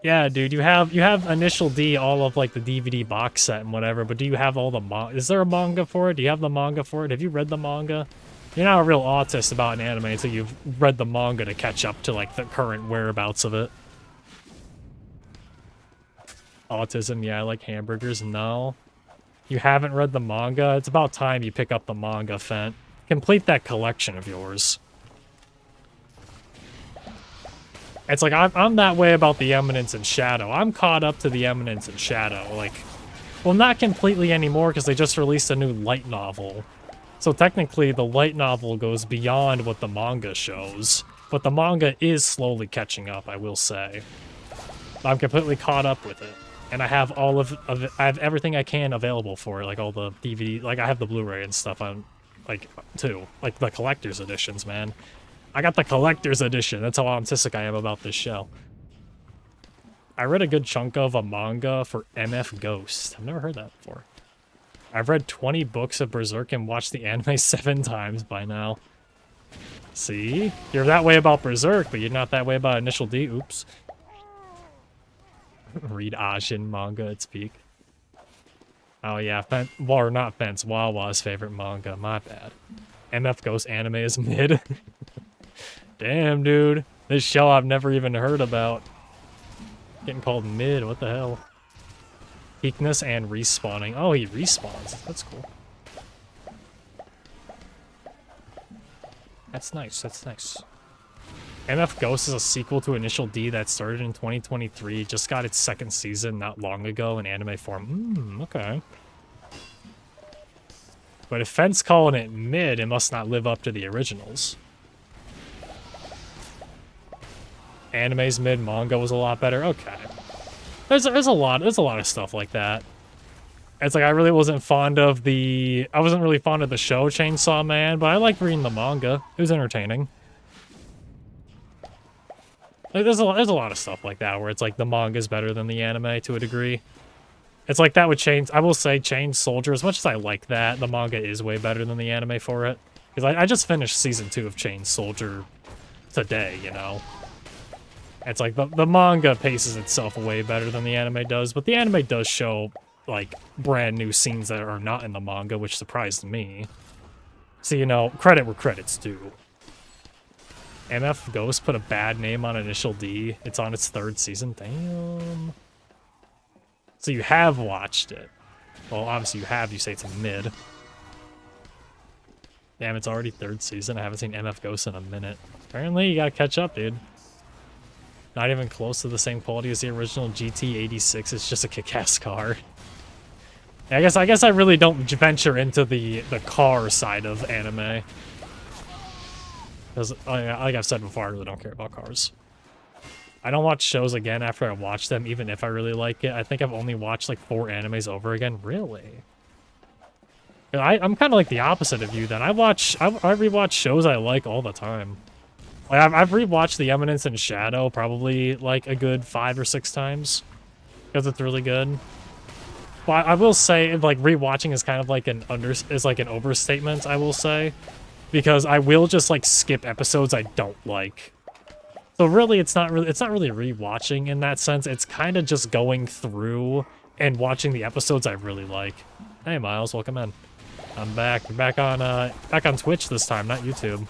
Yeah, dude, you have Initial D, all of like the DVD box set and whatever, but do you have all the is there a manga for it? Do you have the manga for it? Have you read the manga? You're not a real autist about an anime until you've read the manga to catch up to like the current whereabouts of it. Autism, yeah, I like hamburgers. No. You haven't read the manga? It's about time you pick up the manga, Fent. Complete that collection of yours. It's like, I'm that way about the Eminence and Shadow. I'm caught up to the Eminence and Shadow. Like, well, not completely anymore because they just released a new light novel. So technically, the light novel goes beyond what the manga shows. But the manga is slowly catching up, I will say. I'm completely caught up with it. And I have all of it. I have everything I can available for it. Like all the DVD, like I have the Blu-ray and stuff on, like, too. Like the collector's editions, man. I got the collector's edition. That's how autistic I am about this show. I read a good chunk of a manga for MF Ghost. I've never heard that before. I've read 20 books of Berserk and watched the anime 7 times by now. See? You're that way about Berserk, but you're not that way about Initial D. Oops. Read Ajin manga at its peak. Oh yeah, or not Fence, Wawa's favorite manga. My bad. MF Ghost anime is mid. Damn, dude. This show I've never even heard about. Getting called mid, what the hell? Peakness and respawning. Oh, he respawns. That's cool. That's nice, that's nice. MF Ghost is a sequel to Initial D that started in 2023. Just got its 2nd season not long ago in anime form. Okay. But if Fent's calling it mid, it must not live up to the originals. Anime's mid, manga was a lot better. Okay. There's a lot of stuff like that. It's like I really wasn't fond of the show Chainsaw Man, but I liked reading the manga. It was entertaining. Like, there's a lot of stuff like that where it's like the manga's better than the anime to a degree. It's like that would change. I will say Chained Soldier, as much as I like that, the manga is way better than the anime for it. Because I just finished season 2 of Chained Soldier today, you know. It's like the manga paces itself way better than the anime does, but the anime does show like brand new scenes that are not in the manga, which surprised me. So, you know, credit where credit's due. MF Ghost put a bad name on Initial D. It's on its 3rd season. Damn. So you have watched it. Well, obviously you have. You say it's a mid. Damn, it's already 3rd season. I haven't seen MF Ghost in a minute. Apparently, you gotta catch up, dude. Not even close to the same quality as the original GT86. It's just a kick-ass car. I guess I really don't venture into the car side of anime. Because, like I've said before, I really don't care about cars. I don't watch shows again after I watch them, even if I really like it. I think I've only watched like 4 animes over again. Really? I'm kind of like the opposite of you then. I rewatch shows I like all the time. Like I've rewatched The Eminence and Shadow probably like a good 5 or 6 times. Because it's really good. But I will say, like, rewatching is kind of like an overstatement, I will say. Because I will just like skip episodes I don't like. So really it's not really rewatching in that sense. It's kind of just going through and watching the episodes I really like. Hey Miles, welcome in. I'm back. We're back on Twitch this time, not YouTube.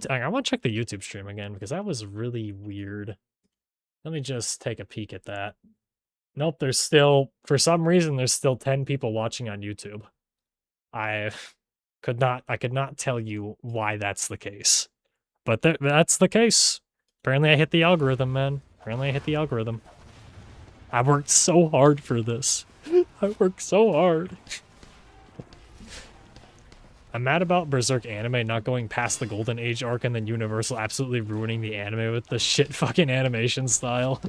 I want to check the YouTube stream again because that was really weird. Let me just take a peek at that. Nope, there's still, for some reason, there's still 10 people watching on YouTube. I could not tell you why that's the case. But that's the case. Apparently I hit the algorithm, man. Apparently I hit the algorithm. I worked so hard for this. I worked so hard. I'm mad about Berserk anime not going past the Golden Age arc and then Universal absolutely ruining the anime with the shit fucking animation style.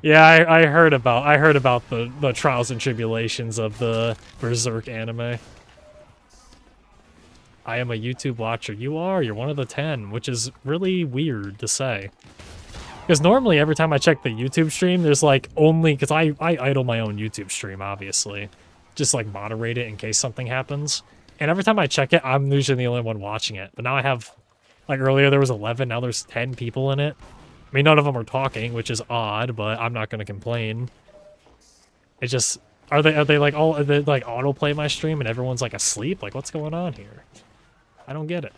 Yeah, I heard about the trials and tribulations of the Berserk anime. I am a YouTube watcher. You are. You're one of the 10, which is really weird to say. Because normally every time I check the YouTube stream, there's like only... Because I idle my own YouTube stream, obviously. Just like moderate it in case something happens. And every time I check it, I'm usually the only one watching it. But now I have... Like earlier there was 11, now there's 10 people in it. I mean, none of them are talking, which is odd, but I'm not going to complain. It just... Are they like autoplay my stream and everyone's like asleep? Like, what's going on here? I don't get it.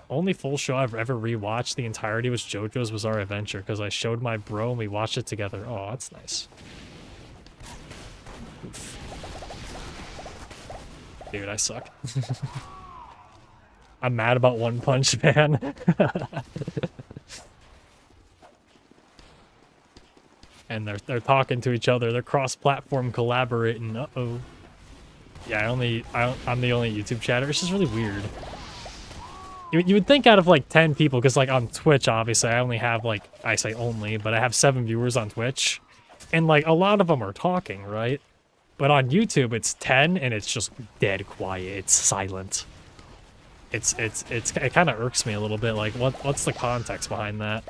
Only full show I've ever rewatched the entirety was JoJo's Bizarre Adventure because I showed my bro and we watched it together. Oh, that's nice. Oof. Dude, I suck. I'm mad about One Punch Man. And they're talking to each other. They're cross-platform collaborating. Uh-oh. Yeah, I'm the only YouTube chatter. It's just really weird. You would think out of like 10 people, because like on Twitch, obviously, I only have like, I say only, but I have 7 viewers on Twitch. And like a lot of them are talking, right? But on YouTube, it's 10 and it's just dead quiet. It's silent. It kind of irks me a little bit. Like, what's the context behind that?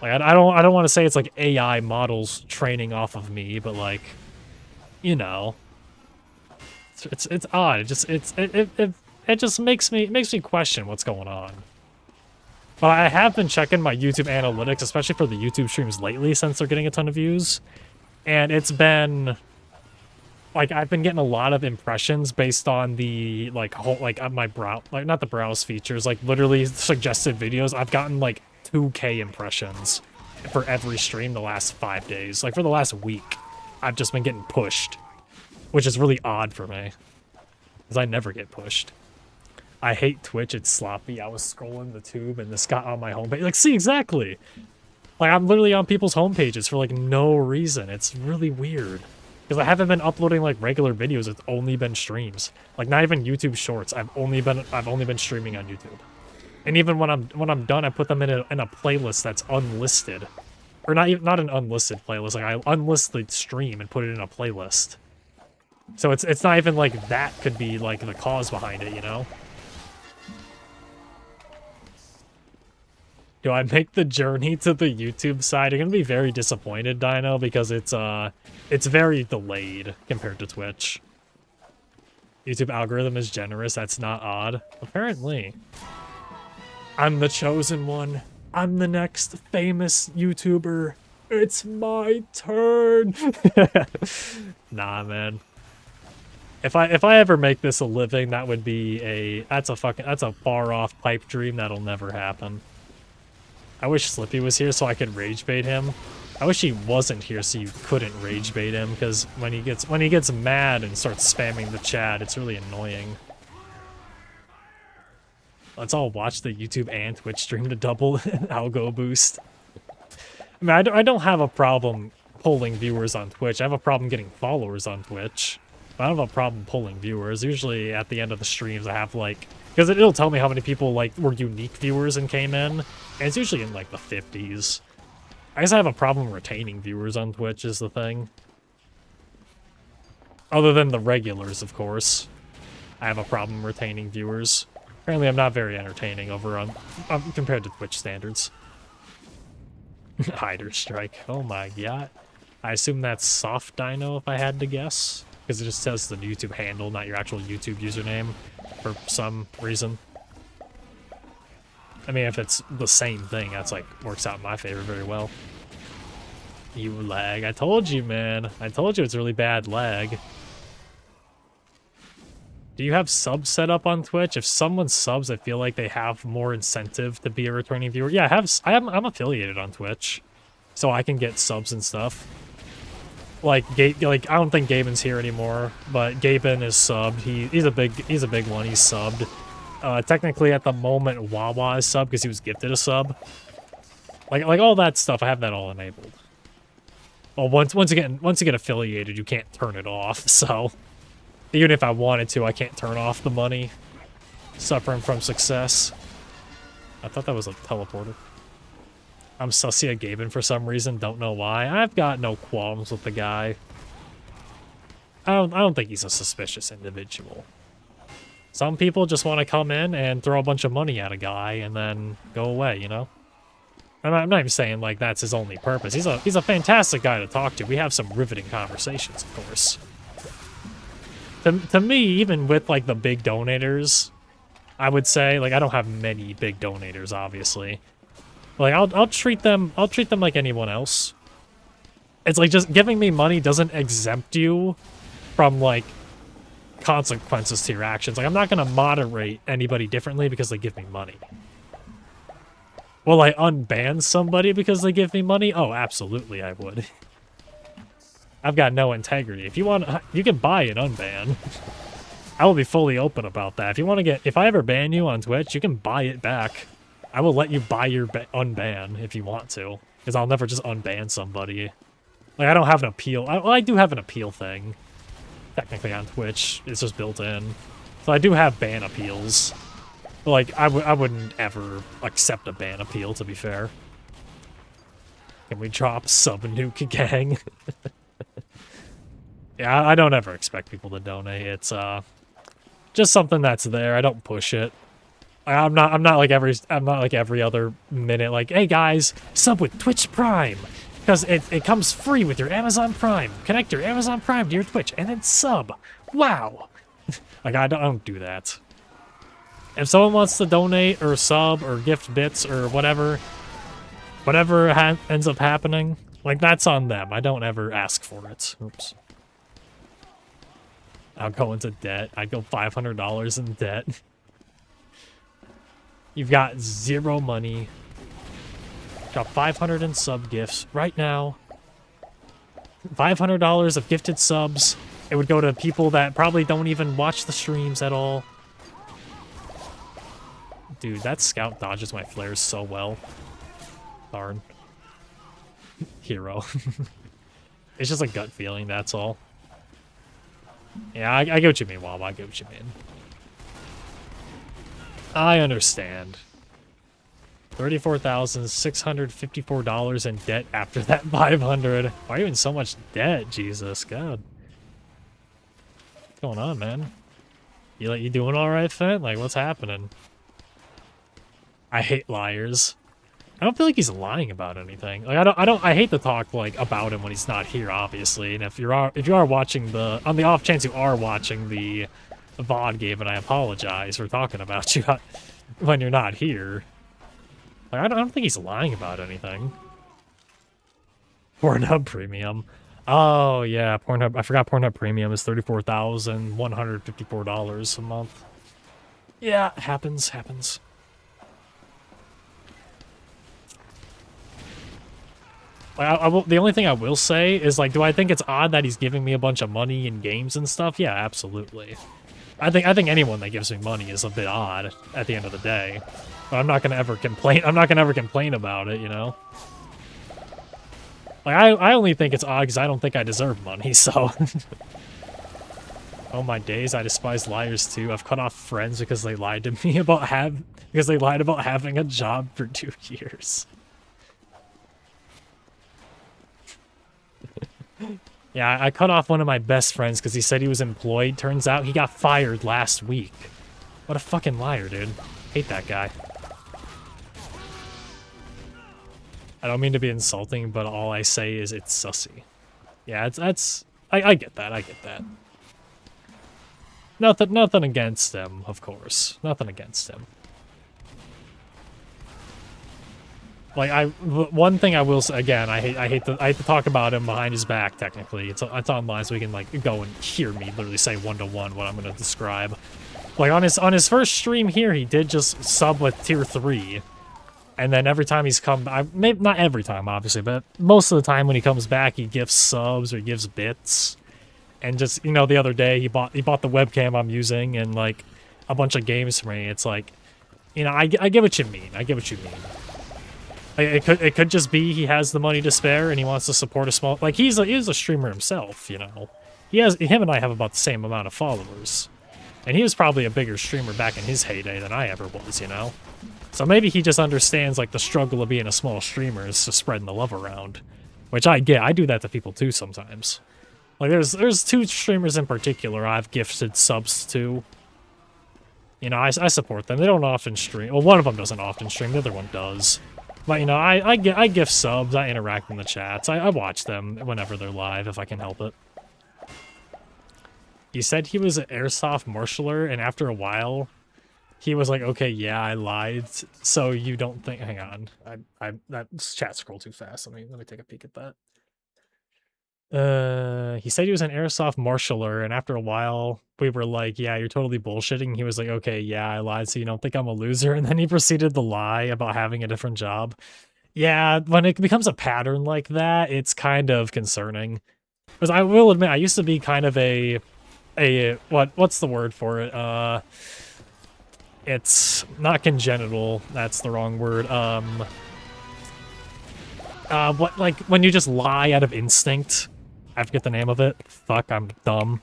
Like, I don't want to say it's like AI models training off of me, but like, you know, it's odd. It just makes me question what's going on. But I have been checking my YouTube analytics, especially for the YouTube streams lately, since they're getting a ton of views, and it's been like I've been getting a lot of impressions based on the like my not the browse features, like literally suggested videos. I've gotten like 2K impressions for every stream the last 5 days. Like for the last week, I've just been getting pushed, which is really odd for me, because I never get pushed. I hate Twitch, it's sloppy. I was scrolling the tube and this got on my homepage. Like, see, exactly. Like, I'm literally on people's homepages for like no reason. It's really weird. Because I haven't been uploading like regular videos, it's only been streams. Like not even YouTube shorts. I've only been streaming on YouTube. And even when I'm done, I put them in a playlist that's unlisted. Or not an unlisted playlist, like I unlist the stream and put it in a playlist. So it's not even like that could be like the cause behind it, you know? Do I make the journey to the YouTube side? You're gonna be very disappointed, Dino, because it's very delayed compared to Twitch. YouTube algorithm is generous, that's not odd. Apparently. I'm the chosen one. I'm the next famous YouTuber. It's my turn. Nah, man. If I ever make this a living, that would be that's a far off pipe dream that'll never happen. I wish Slippy was here so I could rage bait him. I wish he wasn't here so you couldn't rage bait him, because when he gets mad and starts spamming the chat, it's really annoying. Let's all watch the YouTube and Twitch stream to double algo boost. I mean, I don't have a problem pulling viewers on Twitch. I have a problem getting followers on Twitch. But I don't have a problem pulling viewers. Usually at the end of the streams, I have like, because it'll tell me how many people like were unique viewers and came in, and it's usually in like the 50s. I guess I have a problem retaining viewers on Twitch is the thing. Other than the regulars, of course. I have a problem retaining viewers. Apparently I'm not very entertaining over on compared to Twitch standards. Hider strike. Oh my god. I assume that's soft dino if I had to guess. Because it just says the YouTube handle, not your actual YouTube username, for some reason. I mean, if it's the same thing, that's like, works out in my favor very well. You lag. I told you, man. I told you it's really bad lag. Do you have subs set up on Twitch? If someone subs, I feel like they have more incentive to be a returning viewer. Yeah, I'm affiliated on Twitch, so I can get subs and stuff. Like I don't think Gaben's here anymore, but Gaben is subbed. He's a big one. He's subbed. Technically, at the moment, Wawa is subbed because he was gifted a sub. Like all that stuff, I have that all enabled. Well, once you get affiliated, you can't turn it off. So even if I wanted to, I can't turn off the money. Suffering from success. I thought that was a teleporter. I'm sussy at Gaben for some reason, don't know why. I've got no qualms with the guy. I don't think he's a suspicious individual. Some people just want to come in and throw a bunch of money at a guy and then go away, you know? I'm not even saying like that's his only purpose. He's a fantastic guy to talk to. We have some riveting conversations, of course. To me, even with like the big donators, I would say, like, I don't have many big donators, obviously. Like, I'll treat them like anyone else. It's like just giving me money doesn't exempt you from like consequences to your actions. Like, I'm not gonna moderate anybody differently because they give me money. Will I unban somebody because they give me money? Oh, absolutely I would. I've got no integrity. If you want, you can buy an unban. I will be fully open about that. If I ever ban you on Twitch, you can buy it back. I will let you buy your unban if you want to, because I'll never just unban somebody. Like, I don't have an appeal. I do have an appeal thing, technically on Twitch. It's just built in. So I do have ban appeals. But, like, I wouldn't ever accept a ban appeal, to be fair. Can we drop sub nuke gang? Yeah, I don't ever expect people to donate. It's just something that's there. I don't push it. I'm not like every other minute like, hey guys, sub with Twitch Prime, because it comes free with your Amazon Prime. Connect your Amazon Prime to your Twitch and then sub. Wow. Like, I don't do that. If someone wants to donate or sub or gift bits or whatever ends up happening, like, that's on them. I don't ever ask for it. Oops. I'll go into debt. I'd go $500 in debt. You've got zero money. Got 500 in sub gifts right now. $500 of gifted subs. It would go to people that probably don't even watch the streams at all. Dude, that scout dodges my flares so well. Darn. Hero. It's just a gut feeling, that's all. Yeah, I get what you mean, Wawa. I get what you mean. I understand. $34,654 in debt after that 500. Why are you in so much debt? Jesus, God. What's going on, man? You doing all right, Fent? Like, what's happening? I hate liars. I don't feel like he's lying about anything. Like, I hate to talk like about him when he's not here, obviously. And if you are watching on the off chance you are watching the VOD game, and I apologize for talking about you when you're not here. Like, I don't think he's lying about anything. Pornhub Premium. Oh, yeah, Pornhub. I forgot Pornhub Premium is $34,154 a month. Yeah, happens. The only thing I will say is, like, do I think it's odd that he's giving me a bunch of money in games and stuff? Yeah, absolutely. I think anyone that gives me money is a bit odd at the end of the day. But I'm not gonna ever complain. I'm not gonna ever complain about it, you know? Like, I only think it's odd because I don't think I deserve money, so... Oh my days, I despise liars too. I've cut off friends because they lied to me about having a job for 2 years. Yeah, I cut off one of my best friends because he said he was employed. Turns out he got fired last week. What a fucking liar, dude. Hate that guy. I don't mean to be insulting, but all I say is it's sussy. Yeah, I get that, Nothing against him, of course. Nothing against him. Like, one thing I will say, again, I hate to talk about him behind his back, technically. It's online, so he can, like, go and hear me literally say one-to-one what I'm gonna describe. Like, on his first stream here, he did just sub with tier 3. And then every time he's come, maybe not every time, obviously, but most of the time when he comes back, he gives subs or gives bits. And just, you know, the other day, he bought the webcam I'm using and, like, a bunch of games for me. It's like, you know, I get what you mean. Like, it could just be he has the money to spare and he wants to support a small... Like, he's a streamer himself, you know. Him and I have about the same amount of followers. And he was probably a bigger streamer back in his heyday than I ever was, you know. So maybe he just understands, like, the struggle of being a small streamer is just spreading the love around. Which I get. I do that to people, too, sometimes. Like, there's 2 streamers in particular I've gifted subs to. You know, I support them. They don't often stream. Well, one of them doesn't often stream. The other one does. But, you know, I gift subs, I interact in the chats, I watch them whenever they're live, if I can help it. He said he was an airsoft marshaller, and after a while, he was like, okay, yeah, I lied, so you don't think... Hang on, that chat scrolled too fast, let me take a peek at that. He said he was an airsoft marshaller, and after a while, we were like, yeah, you're totally bullshitting. He was like, okay, yeah, I lied, so you don't think I'm a loser? And then he proceeded to lie about having a different job. Yeah, when it becomes a pattern like that, it's kind of concerning. Because I will admit, I used to be kind of what's the word for it? It's not congenital, that's the wrong word. Like, when you just lie out of instinct. I forget the name of it. Fuck, I'm dumb.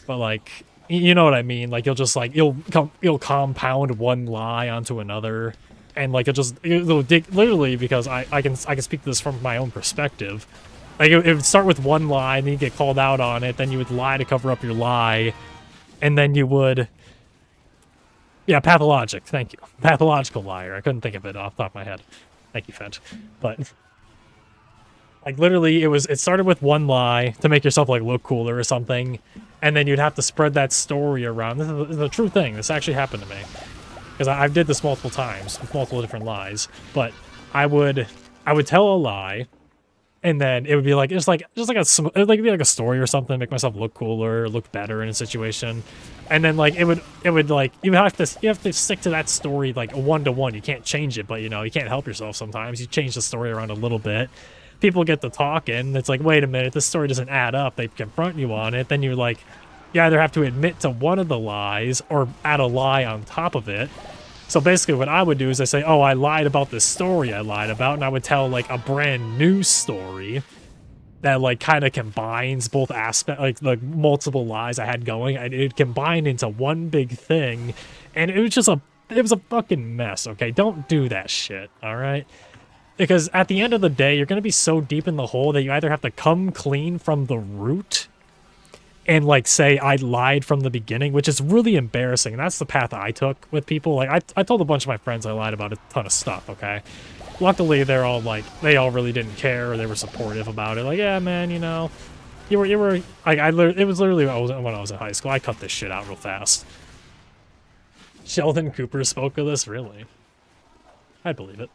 But, like, you know what I mean. Like, you'll compound one lie onto another, and like it'll dig literally, because I can speak to this from my own perspective. Like, it would start with one lie, and then you get called out on it. Then you would lie to cover up your lie, and then you would. Yeah, pathologic. Thank you. Pathological liar. I couldn't think of it off the top of my head. Thank you, Fed. But. Like, literally, it started with one lie to make yourself, like, look cooler or something, and then you'd have to spread that story around. This is a true thing. This actually happened to me. Because I did this multiple times, with multiple different lies. But I would tell a lie, and then it would be like, it would be like a story or something, make myself look cooler, look better in a situation. And then, like, it would like, you have to stick to that story, like, 1-to-1. You can't change it, but, you know, you can't help yourself sometimes. You change the story around a little bit. People get to talking, it's like, wait a minute, this story doesn't add up. They confront you on it, then you're like, you either have to admit to one of the lies or add a lie on top of it. So basically what I would do is I say, oh, I lied about this story I lied about, and I would tell, like, a brand new story that, like, kind of combines both aspects, like, the multiple lies I had going, and it combined into one big thing, and it was a fucking mess, okay? Don't do that shit, alright? Because at the end of the day, you're going to be so deep in the hole that you either have to come clean from the root and, like, say, I lied from the beginning, which is really embarrassing. And that's the path I took with people. Like, I told a bunch of my friends I lied about a ton of stuff, okay? Luckily, they're all, like, they all really didn't care, or they were supportive about it. Like, yeah, man, you know, you were, like, it was literally when I was in high school. I cut this shit out real fast. Sheldon Cooper spoke of this, really? I'd believe it.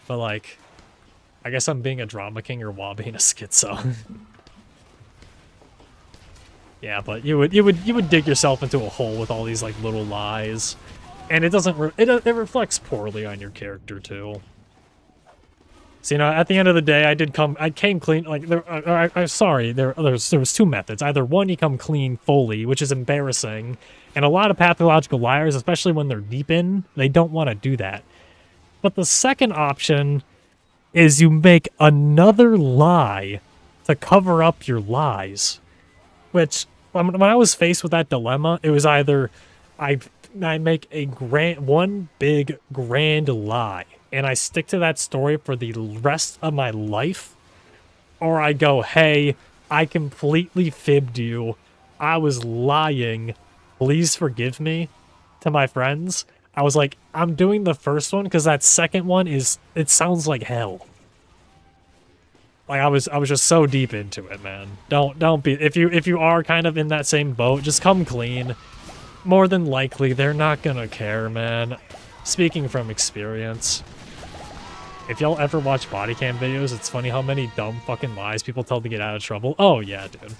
But like, I guess I'm being a drama king or while being a schizo. Yeah, but you would dig yourself into a hole with all these like little lies, and it doesn't it reflects poorly on your character too. So, you know, at the end of the day, I came clean. Like, sorry, there was two methods. Either one, you come clean fully, which is embarrassing, and a lot of pathological liars, especially when they're deep in, they don't want to do that. But the second option is you make another lie to cover up your lies. Which, when I was faced with that dilemma, it was either I make one big grand lie, and I stick to that story for the rest of my life, or I go, hey, I completely fibbed you. I was lying. Please forgive me to my friends. I was like, I'm doing the first one because that second one it sounds like hell. Like I was just so deep into it, man. Don't be, if you are kind of in that same boat, just come clean. More than likely, they're not gonna care, man. Speaking from experience. If y'all ever watch body cam videos, it's funny how many dumb fucking lies people tell to get out of trouble. Oh yeah, dude.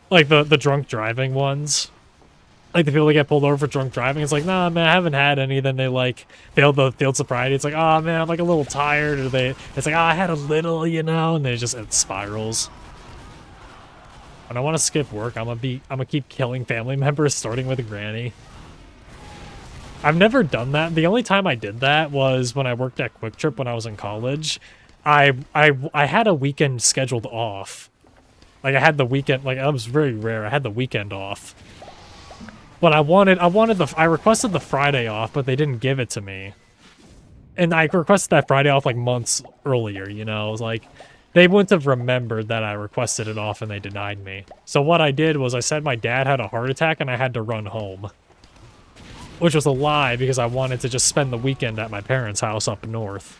Like the drunk driving ones. Like the people that get pulled over for drunk driving, it's like, nah, man, I haven't had any. Then they like fail the field sobriety. It's like, oh man, I'm like a little tired. Or it's like, oh, I had a little, you know, and it spirals. When I want to skip work, I'm gonna keep killing family members, starting with Granny. I've never done that. The only time I did that was when I worked at Quick Trip when I was in college. I had a weekend scheduled off. Like I had the weekend, like that was very rare. I had the weekend off. But I requested the Friday off, but they didn't give it to me. And I requested that Friday off like months earlier, you know? It was like, they wouldn't have remembered that I requested it off and they denied me. So what I did was I said my dad had a heart attack and I had to run home. Which was a lie because I wanted to just spend the weekend at my parents' house up north.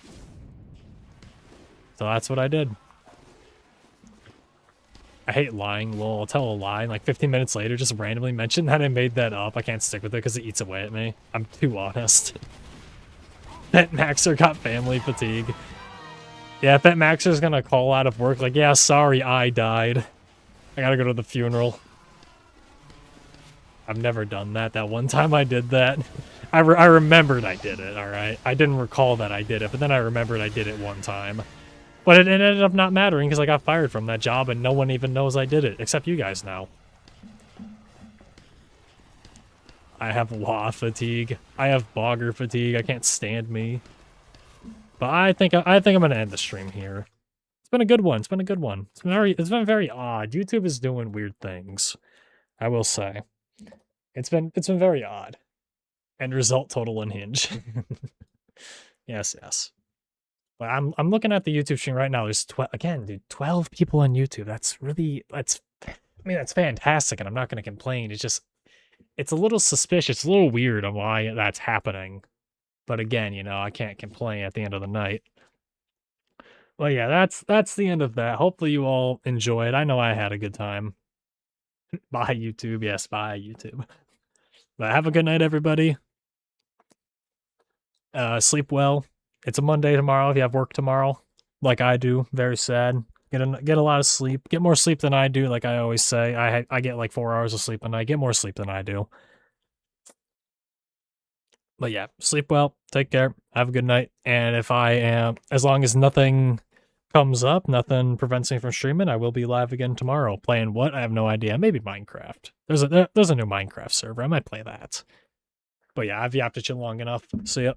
So that's what I did. I hate lying, lol. I'll tell a lie and like 15 minutes later just randomly mention that I made that up. I can't stick with it because it eats away at me. I'm too honest. Pet Maxer got family fatigue. Yeah, Pet Maxer's gonna call out of work like, yeah, sorry, I died. I gotta go to the funeral. I've never done that. That one time I did that. I remembered I did it, alright? I didn't recall that I did it, but then I remembered I did it one time. But it ended up not mattering because I got fired from that job and no one even knows I did it, except you guys now. I have law fatigue. I have bogger fatigue. I can't stand me. But I think I'm gonna end the stream here. It's been a good one. It's been a good one. It's been very odd. YouTube is doing weird things, I will say. It's been very odd. End result total unhinged. Yes, yes. But I'm looking at the YouTube stream right now. There's 12 people on YouTube. That's fantastic, and I'm not gonna complain. It's a little suspicious, a little weird on why that's happening. But again, you know, I can't complain at the end of the night. Well, yeah, that's the end of that. Hopefully you all enjoyed. I know I had a good time. Bye, YouTube. Yes, bye, YouTube. But have a good night, everybody. Sleep well. It's a Monday tomorrow if you have work tomorrow, like I do. Very sad. Get a lot of sleep. Get more sleep than I do, like I always say. I get like 4 hours of sleep a night. Get more sleep than I do. But yeah, sleep well. Take care. Have a good night. And as long as nothing comes up, nothing prevents me from streaming, I will be live again tomorrow. Playing what? I have no idea. Maybe Minecraft. There's a new Minecraft server. I might play that. But yeah, I've yapped at you long enough. See ya.